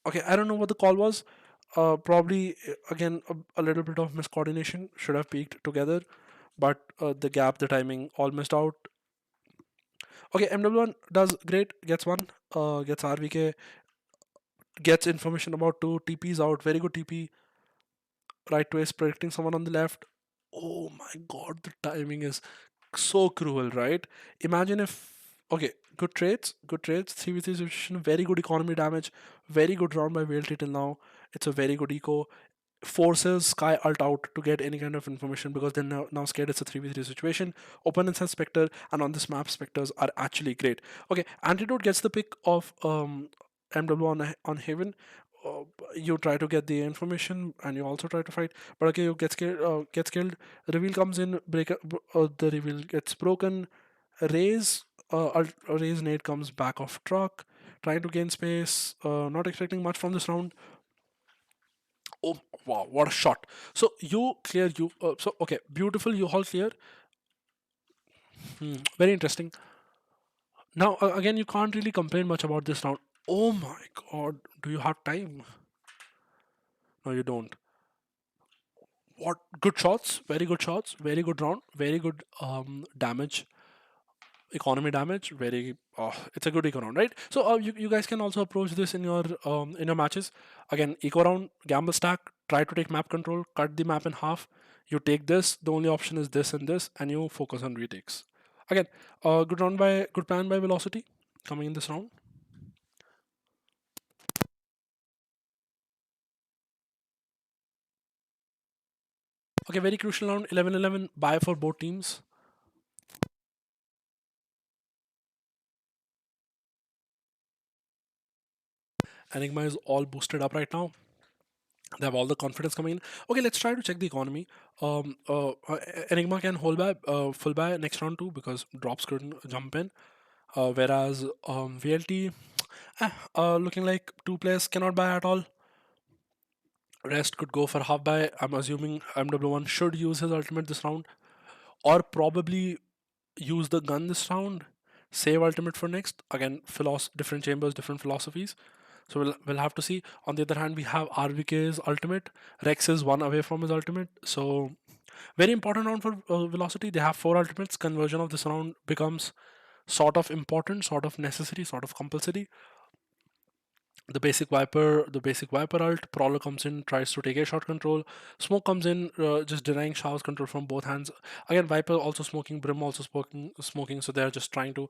Okay, I don't know what the call was. Probably again a little bit of miscoordination. Should have peaked together, but the gap, the timing, all missed out. Okay, MW1 does great, gets one, gets RVK, gets information about two, TPs out, very good TP, right twist, predicting someone on the left. Oh my god, the timing is so cruel, right? Imagine if, okay, good trades, 3v3 situation, very good economy damage, very good round by VLT till now. It's a very good eco. Forces Sky Alt out to get any kind of information because they're now scared it's a 3v3 situation. Opponents have Spectre, and on this map, Spectres are actually great. Okay, Antidote gets the pick of MW on Haven. Uh, you try to get the information and you also try to fight, but okay, you gets killed. Reveal comes in, the reveal gets broken. Raise nade comes back off truck, trying to gain space. Not expecting much from this round. Oh wow, what a shot! So you clear you. So okay, beautiful. You all clear. Very interesting. Now again, you can't really complain much about this round. Oh my god, do you have time? No, you don't. What good shots? Very good shots. Very good round. Very good damage. Economy damage. Very. It's a good eco round, right? So you guys can also approach this in your matches. Again, eco round, gamble stack. Try to take map control. Cut the map in half. You take this. The only option is this and this, and you focus on retakes. Again, good plan by Velocity coming in this round. Okay, very crucial round. 11-11 buy for both teams. Enigma is all boosted up right now. They have all the confidence coming in. Okay, let's try to check the economy. Enigma can hold by full buy next round too because drops couldn't jump in. Whereas VLT looking like two players cannot buy at all. Rest could go for half buy. I'm assuming MW1 should use his ultimate this round, or probably use the gun this round. Save ultimate for next. Again, different chambers, different philosophies. So we'll have to see. On the other hand, we have RVK's ultimate. Rex is one away from his ultimate. So very important round for velocity. They have four ultimates. Conversion of this round becomes sort of important, sort of necessary, sort of compulsory. The basic viper ult. Prowler comes in, tries to take a shot control. Smoke comes in, just denying showers control from both hands. Again, Viper also smoking, Brim also smoking, so they're just trying to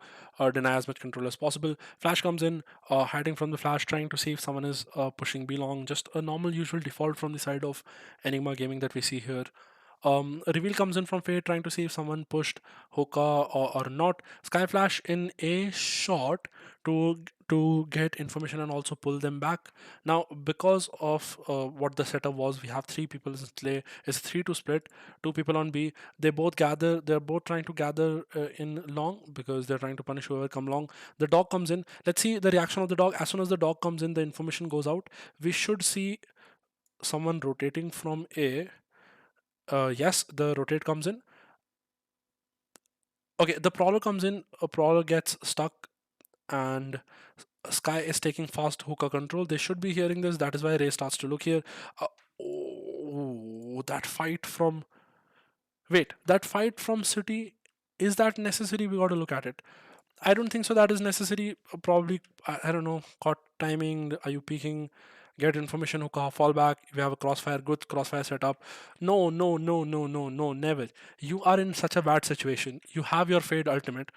deny as much control as possible. Flash comes in, hiding from the flash, trying to see if someone is pushing B long. Just a normal usual default from the side of Enigma gaming that we see here. Reveal comes in from Fade, trying to see if someone pushed hookah or not. Skyflash in a shot to get information and also pull them back. Now, because of what the setup was, we have three people in play. It's 3 to split, two people on B. They both gather. They're both trying to gather in long because they're trying to punish whoever come long. The dog comes in. Let's see the reaction of the dog. As soon as the dog comes in, the information goes out. We should see someone rotating from A. Yes, the rotate comes in. Okay, the prowler comes in. A prowler gets stuck, and Sky is taking fast hookah control. They should be hearing this. That is why Ray starts to look here. Uh, oh, that fight from that fight from City, is that necessary? We got to look at it. I don't think so. That is necessary. Probably, I don't know. Caught timing. Are you peeking? Get information. Hookah. Fall back. We have a crossfire. Good crossfire setup. No, no, no, no, no, no. Never. You are in such a bad situation. You have your fade ultimate.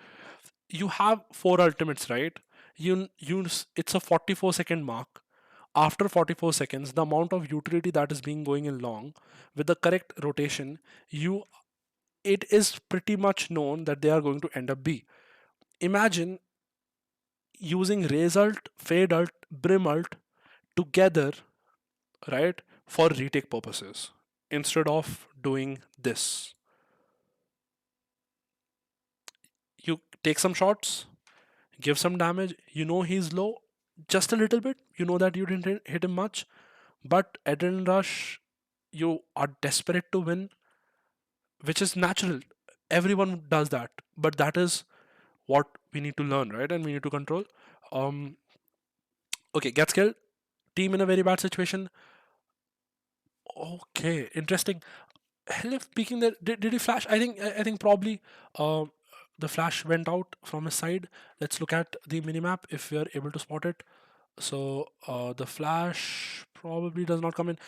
You have four ultimates, right? It's a 44-second mark. After 44 seconds, the amount of utility that is being going in long with the correct rotation, you it is pretty much known that they are going to end up B. Imagine using raise alt, fade alt, brim alt together, right, for retake purposes instead of doing this. You take some shots, give some damage. You know he's low, just a little bit. You know that you didn't hit him much, but adrenaline rush, you are desperate to win, which is natural. Everyone does that, but that is what we need to learn, right? And we need to control. Um, okay, gets killed. Team in a very bad situation. Okay, interesting. Helif peeking there. Did he flash? I think probably uh, the flash went out from his side. Let's look at the minimap if we are able to spot it. So the flash probably does not come in.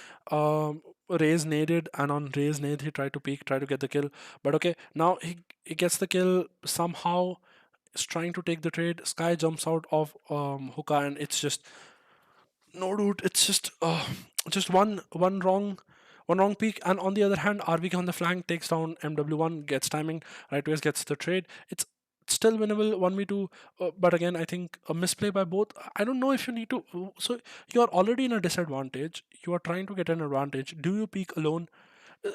Raze naded, and on Raze nade he tried to peek, try to get the kill. But okay, now he gets the kill somehow. Is trying to take the trade. Sky jumps out of hookah, and it's just no, dude. It's just one wrong peak. And on the other hand, RVK on the flank takes down MW1, gets timing. Rightways gets the trade. It's still winnable 1v2, but again, I think a misplay by both. I don't know if you need to. So you are already in a disadvantage. You are trying to get an advantage. Do you peak alone?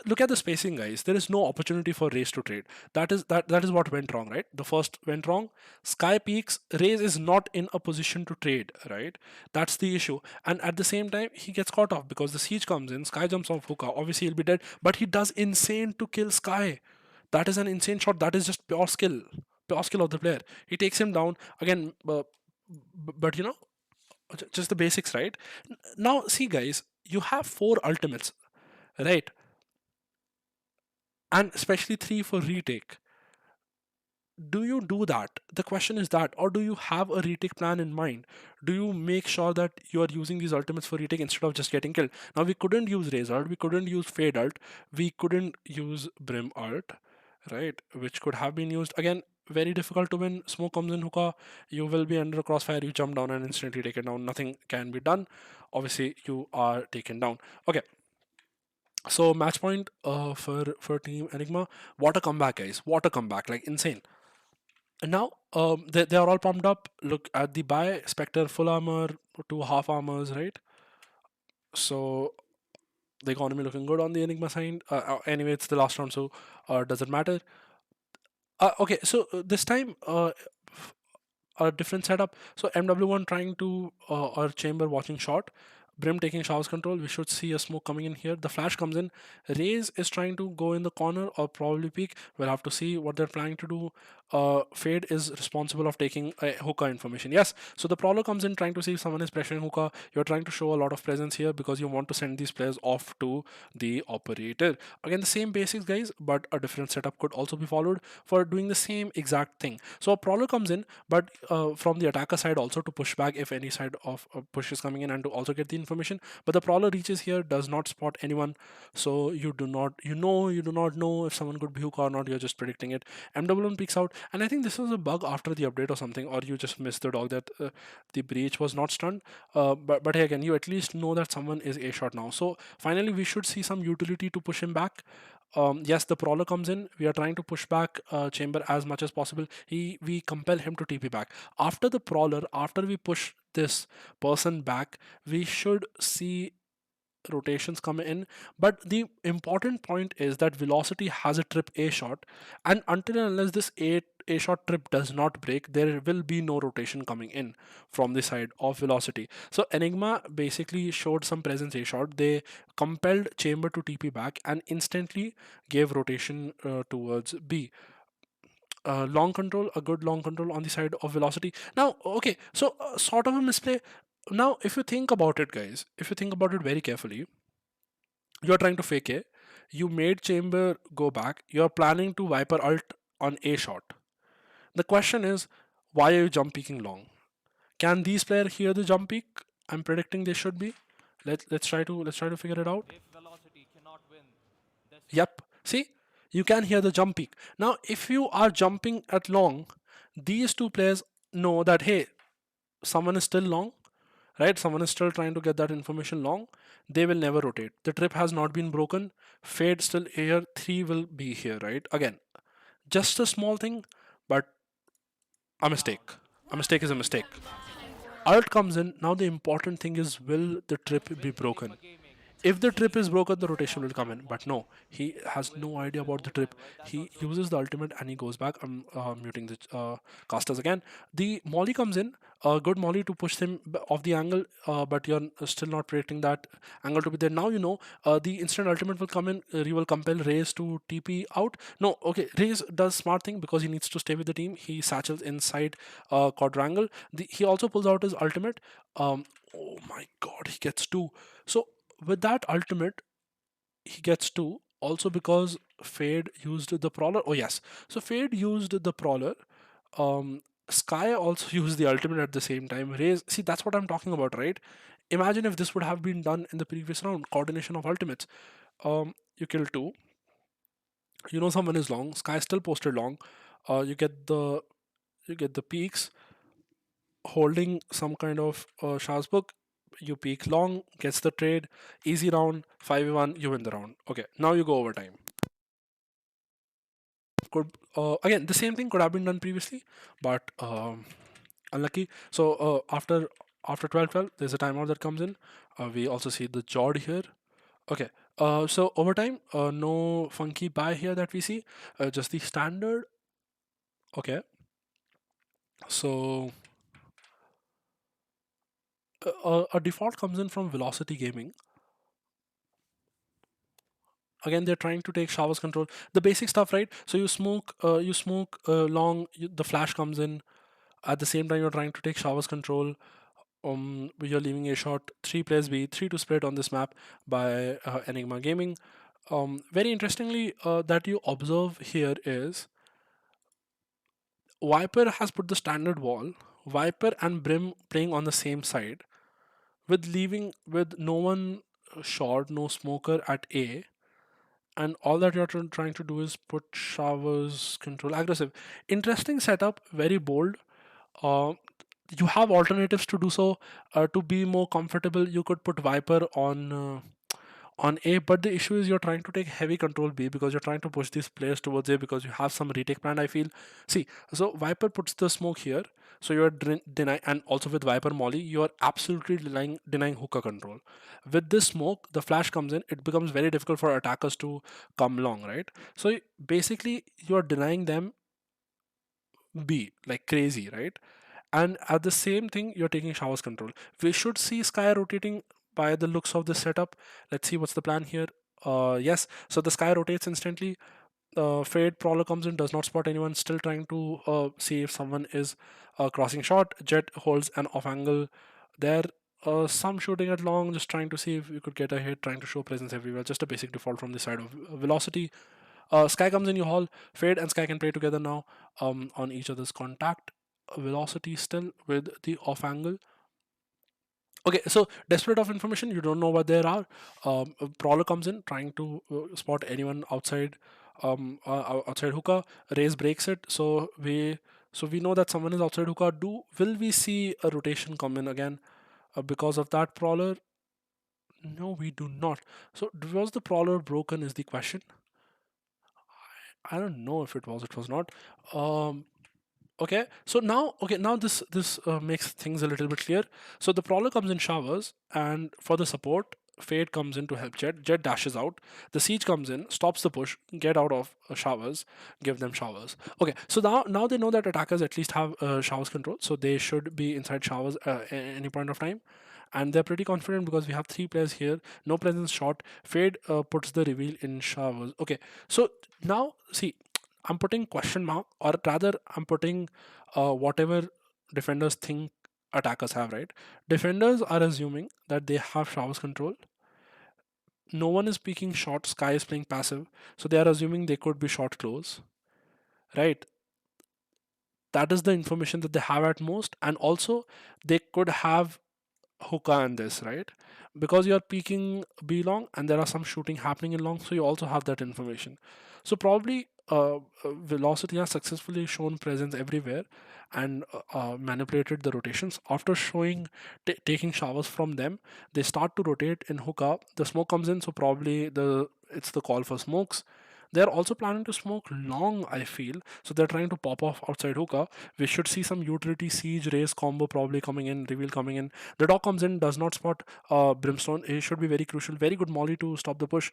Look at the spacing, guys. There is no opportunity for Race to trade. That is what went wrong, right? The first went wrong. Sky peaks. Race is not in a position to trade, right? That's the issue. And at the same time, he gets caught off because the siege comes in. Sky jumps off hookah. Obviously, he'll be dead. But he does insane to kill Sky. That is an insane shot. That is just pure skill of the player. He takes him down again. But just the basics, right? Now, see, guys, you have four ultimates, right? And especially three for retake. Do you do that? The question is that, or do you have a retake plan in mind? Do you make sure that you are using these ultimates for retake instead of just getting killed? Now, we couldn't use Raze ult, we couldn't use Fade ult, we couldn't use Brim ult, right? Which could have been used. Again, very difficult to win. Smoke comes in hookah, you will be under a crossfire, you jump down and instantly take it down. Nothing can be done. Obviously, you are taken down. Okay, so match point for Team Enigma. What a comeback, guys! What a comeback! Like insane. And now they are all pumped up. Look at the buy Spectre full armor, two half armors, right? So the economy looking good on the Enigma side. Anyway, it's the last round, so doesn't matter. Okay, so this time a different setup. So MW1 trying to or chamber watching short. Brim taking showers control. We should see a smoke coming in here. The flash comes in. Raze is trying to go in the corner or probably peek. We'll have to see what they're planning to do. Fade is responsible of taking hookah information. Yes, so the prowler comes in trying to see if someone is pressuring hookah. You're trying to show a lot of presence here because you want to send these players off to the operator. Again, the same basics, guys, but a different setup could also be followed for doing the same exact thing. So a prowler comes in, but from the attacker side also to push back if any side of push is coming in and to also get the information. But the prowler reaches here, does not spot anyone, so you do not know if someone could be hook or not. You're just predicting it. MW1 peeks out, and I think this was a bug after the update or something, or you just missed the dog that the breach was not stunned. But hey, again, you at least know that someone is a shot now. So finally, we should see some utility to push him back. Yes, the prowler comes in. We are trying to push back chamber as much as possible. We compel him to TP back. After the prowler, after we push this person back, we should see rotations come in. But the important point is that velocity has a trip a shot, and until and unless this a shot trip does not break, there will be no rotation coming in from the side of velocity. So Enigma basically showed some presence a shot. They compelled chamber to TP back and instantly gave rotation towards B. Long control, a good long control on the side of velocity. Now, okay, so sort of a misplay. Now, if you think about it, guys, if you think about it very carefully, you're trying to fake A. You made chamber go back. You're planning to Viper ult on A shot. The question is, why are you jump peeking long? Can these players hear the jump peek? I'm predicting they should be. Let's try to figure it out.
If velocity cannot win this fight,
Yep. See, you can hear the jump peak. Now, if you are jumping at long, these two players know that hey, someone is still long, right? Someone is still trying to get that information long. They will never rotate. The trip has not been broken. Fade still here. Three will be here, right? Again, just a small thing, but a mistake.
round
A mistake is a
three,
mistake.
begin.
Alt comes in. Now the important thing is, will the trip be
With Enigma
broken?
Gaming,
If the trip is
season
broken, the rotation will
of
come in.
Round 1.
But no, he has
With
no idea
with
about the trip.
overtime, right? That's
He
also
uses the ultimate and he goes back. I'm muting the casters again. The molly comes in. A good molly to push him off the angle, but you're still not predicting that angle to be there. Now you know the instant ultimate will come in. You will compel Raze to TP out. No, okay. Raze does smart thing because he needs to stay with the team. He satchels inside quadrangle. He also pulls out his ultimate. Oh my god, he gets two. So with that ultimate, he gets two also because Fade used the Prowler. Oh yes, so Fade used the Prowler. Sky also used the ultimate at the same time. Raise, see, that's what I'm talking about, right? Imagine if this would have been done in the previous round. Coordination of ultimates. You kill two. You know someone is long. Sky still posted long. You get the peaks holding some kind of Shah's book. You peak long, gets the trade, easy round, 5v1, you win the round. Okay, now you go overtime. Could again the same thing could have been done previously, but unlucky. So after 12-12, there's a timeout that comes in. We also see the Jord here. Okay. So overtime, no funky buy here that we see, just the standard. Okay. So a default comes in from Velocity Gaming. Again, they're trying to take showers control, the basic stuff, right? So you smoke long. The flash comes in at the same time. You're trying to take showers control. You're leaving a shot. Three players B, three to spread on this map by Enigma Gaming. Very interestingly, that you observe here is Viper has put the standard wall. Viper and Brim playing on the same side, with no one short, no smoker at A, and all that you're trying to do is put showers control aggressive. Interesting setup, very bold. uh, you have alternatives to do so. To be more comfortable, you could put Viper on A, but the issue is you're trying to take heavy control B because you're trying to push these players towards A because you have some retake plan, I feel. See, so Viper puts the smoke here, so you're denying, and also with Viper Molly, you're absolutely denying hookah control. With this smoke, the flash comes in, it becomes very difficult for attackers to come long, right? So basically, you're denying them B like crazy, right? And at the same thing, you're taking showers control. We should see Sky rotating by the looks of the setup. Let's see what's the plan here. Yes, so the Sky rotates instantly. Fade Prowler comes in, does not spot anyone, still trying to see if someone is crossing shot. Jet holds an off angle there. Some shooting at long, just trying to see if you could get a hit, trying to show presence everywhere. Just a basic default from the side of velocity. Sky comes in, you haul. Fade and Sky can play together now on each other's contact. Velocity still with the off angle. Okay, so desperate of information, you don't know what there are. A Prowler comes in trying to spot anyone outside, outside hookah. Raze breaks it, so we know that someone is outside hookah. Will we see a rotation come in again because of that Prowler? No, we do not. So was the Prowler broken? Is the question. I don't know if it was. It was not. Um, Okay, so now this makes things a little bit clear. So the Prowler comes in showers, and for the support, Fade comes in to help Jet. Jet dashes out. The Siege comes in, stops the push, get out of showers, give them showers. Okay, so now they know that attackers at least have showers control, so they should be inside showers at any point of time. And they're pretty confident because we have three players here. No presence shot. Fade puts the reveal in showers. Okay, so now see, I'm putting question mark, or rather, I'm putting whatever defenders think attackers have, right? Defenders are assuming that they have showers control. No one is peeking short. Sky is playing passive, so they are assuming they could be short close, right? That is the information that they have at most, and also they could have hookah in this, right? Because you're peeking B long and there are some shooting happening in long, so you also have that information. So probably Velocity has successfully shown presence everywhere and manipulated the rotations. After showing taking showers from them, they start to rotate in hookah. The smoke comes in, so probably it's the call for smokes. They're also planning to smoke long, I feel. So they're trying to pop off outside hookah. We should see some utility siege race combo probably coming in, reveal coming in. The dog comes in, does not spot Brimstone. He should be very crucial. Very good molly to stop the push.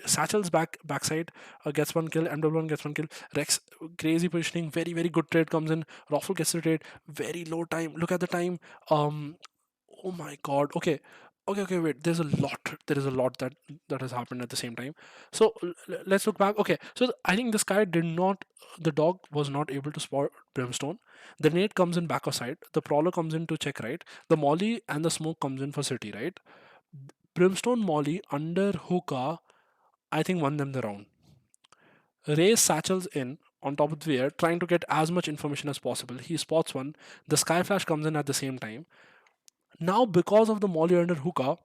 Satchel's backside gets one kill. MW1 gets one kill. Rex, crazy positioning. Very, very good trade comes in. Raffle gets the trade. Very low time. Look at the time. Oh my god. Okay, wait, there's a lot, there is a lot that has happened at the same time. So let's look back. Okay, so I think this guy did not, the dog was not able to spot Brimstone. The nade comes in back or side, the Prowler comes in to check right, the molly and the smoke comes in for city, right? Brimstone molly under hookah, I think won them the round. Ray satchels in on top of the air, trying to get as much information as possible. He spots one, the sky flash comes in at the same time. Now because of the molly under hookah,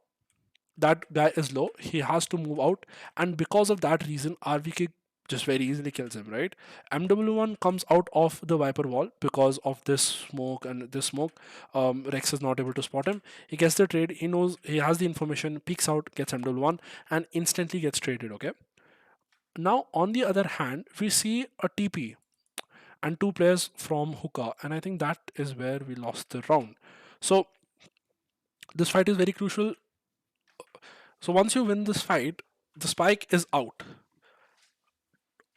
that guy is low. He has to move out, and because of that reason, RVK just very easily kills him. Right? MW1 comes out of the Viper wall because of this smoke and this smoke. Rex is not able to spot him. He gets the trade. He knows he has the information. Peeks out, gets MW1, and instantly gets traded. Okay. Now on the other hand, we see a TP and two players from Hookah, and I think that is where we lost the round. So this fight is very crucial. So once you win this fight, the spike is out.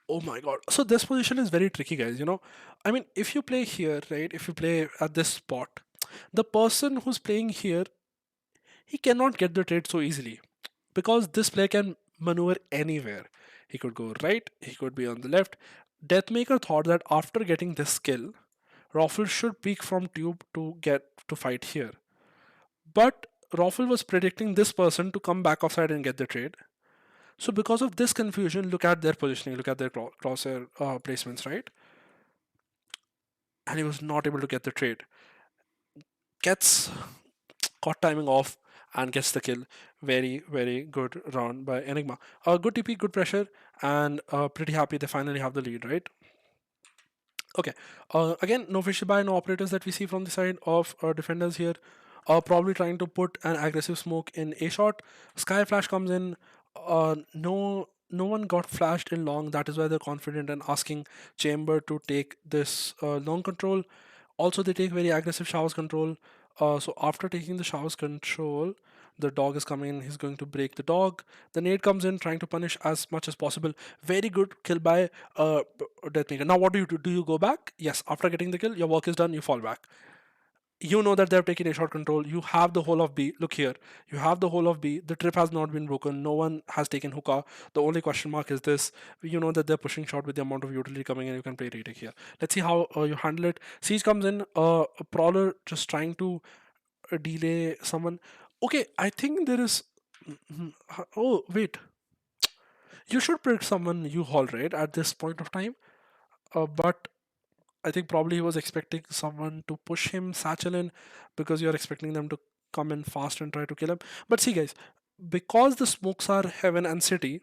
Oh my god. So this position is very tricky, guys. I mean, if you play here, right? If you play at this spot, the person who's playing here, he cannot get the trade so easily because this player can maneuver anywhere. He could go right, he could be on the left. Deathmaker thought that after getting this skill, Raffle should peek from tube to get to fight here. But Raffle was predicting this person to come back offside and get the trade. So because of this confusion, look at their positioning, look at their crosshair placements, right? And he was not able to get the trade. Gets caught timing off and gets the kill. Very, very good round by Enigma. Good TP, good pressure, and pretty happy they finally have the lead, right? Okay. Again, no fishy buy, no operators that we see from the side of defenders here. probably trying to put an aggressive smoke in A shot. Sky Flash comes in. No one got flashed in long. That is why they're confident and asking Chamber to take this long control. Also, they take very aggressive showers control. So after taking the showers control, the dog is coming in. He's going to break the dog. The nade comes in, trying to punish as much as possible. Very good kill by Deathmaker. Now, what do you do? Do you go back? Yes. After getting the kill, your work is done. You fall back. You know that they're taking a shot control. You have the whole of B. Look here. You have the whole of B. The trip has not been broken. No one has taken hookah. The only question mark is this. You know that they're pushing shot with the amount of utility coming in. You can play retake here. Let's see how you handle it. Siege comes in. A Prowler just trying to delay someone. Okay, I think there is. Oh, wait. You should predict someone you haul, right, at this point of time. But I think probably he was expecting someone to push him, satchel in, because you're expecting them to come in fast and try to kill him. But see, guys, because the smokes are heaven and city,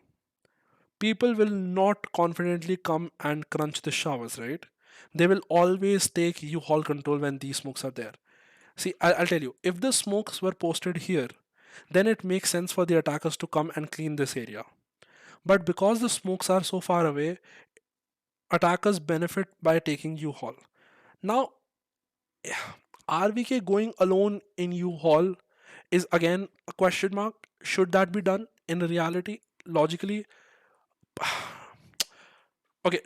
people will not confidently come and crunch the showers, right? They will always take U haul control when these smokes are there. See, I'll tell you, if the smokes were posted here, then it makes sense for the attackers to come and clean this area. But because the smokes are so far away, attackers benefit by taking U haul. Now, RVK going alone in U Hall is again a question mark. Should that be done in reality? Logically, okay.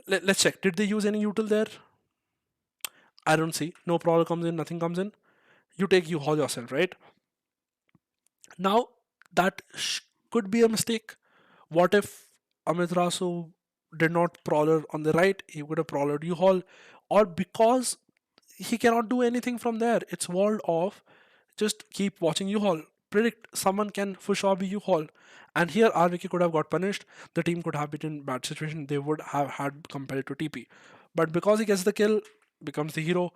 Let's check. Did they use any util there? I don't see. No problem comes in. Nothing comes in. You take U Hall yourself, right? Now that could be a mistake. What if Amit Rasu did not prowler on the right? He would have prowlered U Hall, or because he cannot do anything from there. It's walled off. Just keep watching U-Haul. Predict someone can for sure be U-Haul. And here RVK could have got punished. The team could have been in bad situation. They would have had compelled to TP. But because he gets the kill, becomes the hero.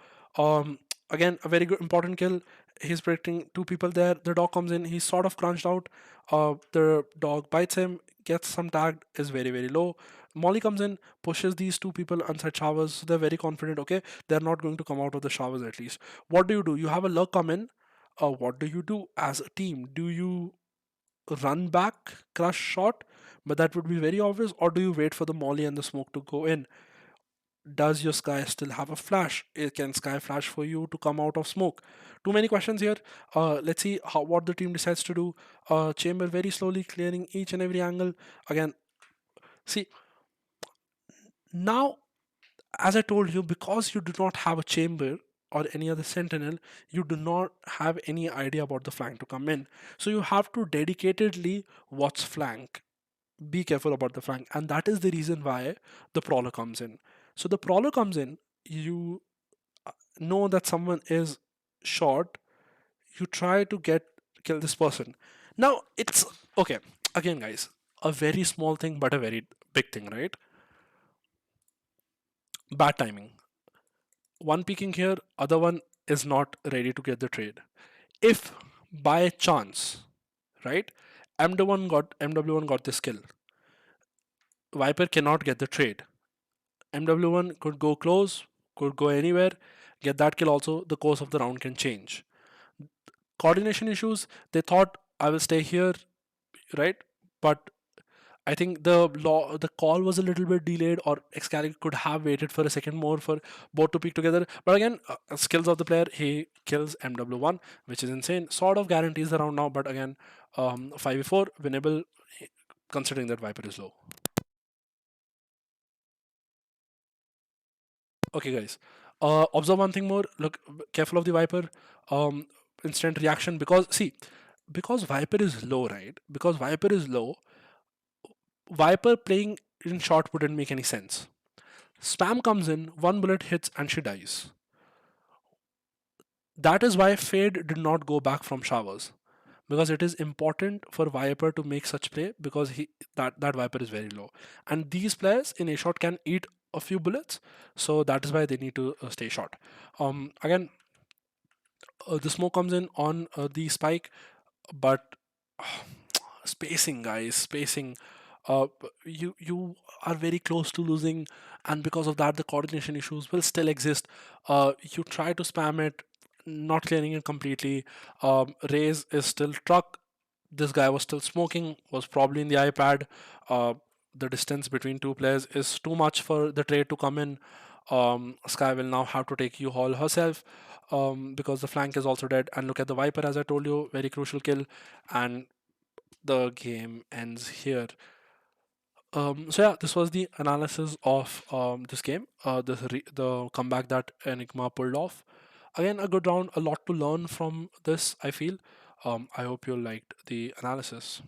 Again, a very good important kill. He's predicting two people there. The dog comes in. He's sort of crunched out. The dog bites him, gets some tagged, is very, very low. Molly comes in, pushes these two people inside showers. So they're very confident, okay, they're not going to come out of the showers at least. What do? You have a lurk come in. What do you do as a team? Do you run back, crush shot? But that would be very obvious. Or do you wait for the molly and the smoke to go in? Does your sky still have a flash? Can sky flash for you to come out of smoke? Too many questions here. Let's see what the team decides to do. Chamber very slowly clearing each and every angle. Again, see, now, as I told you, because you do not have a chamber or any other sentinel, you do not have any idea about the flank to come in. So you have to dedicatedly watch flank. Be careful about the flank, and that is the reason why the prowler comes in. So the prowler comes in, you know that someone is short, you try to get kill this person. Now it's okay. Again, guys, a very small thing but a very big thing, right? Bad timing. One peeking here, other one is not ready to get the trade. If by chance, right, MW1 got this kill, Viper cannot get the trade. MW1 could go close, could go anywhere, get that kill also, the course of the round can change. Coordination issues, they thought I will stay here, right? But I think the call was a little bit delayed, or Excalibur could have waited for a second more for both to peak together. But again, skills of the player, he kills MW1, which is insane. Sort of guarantees the round now, but again, 5v4 winnable, considering that Viper is low. Okay, guys. Observe one thing more. Look, careful of the Viper. Um, Instant reaction, because Viper is low, right? Because Viper is low, Viper playing in short wouldn't make any sense. Spam comes in, one bullet hits, and she dies. That is why Fade did not go back from showers, because it is important for Viper to make such play, because that Viper is very low, and these players in a shot can eat a few bullets, so that is why they need to stay short. Again, the smoke comes in on the spike, but spacing, guys, spacing. You are very close to losing, and because of that, the coordination issues will still exist. You try to spam it. not clearing it completely. Raze is still truck. This guy was still smoking, was probably in the iPad. Uh, the distance between two players is too much for the trade to come in. Sky will now have to take you haul herself, because the flank is also dead. And look at the Viper, as I told you, very crucial kill. And the game ends here. So yeah, this was the analysis of this game, the comeback that Enigma pulled off. Again, a good round, a lot to learn from this, I feel. I hope you liked the analysis.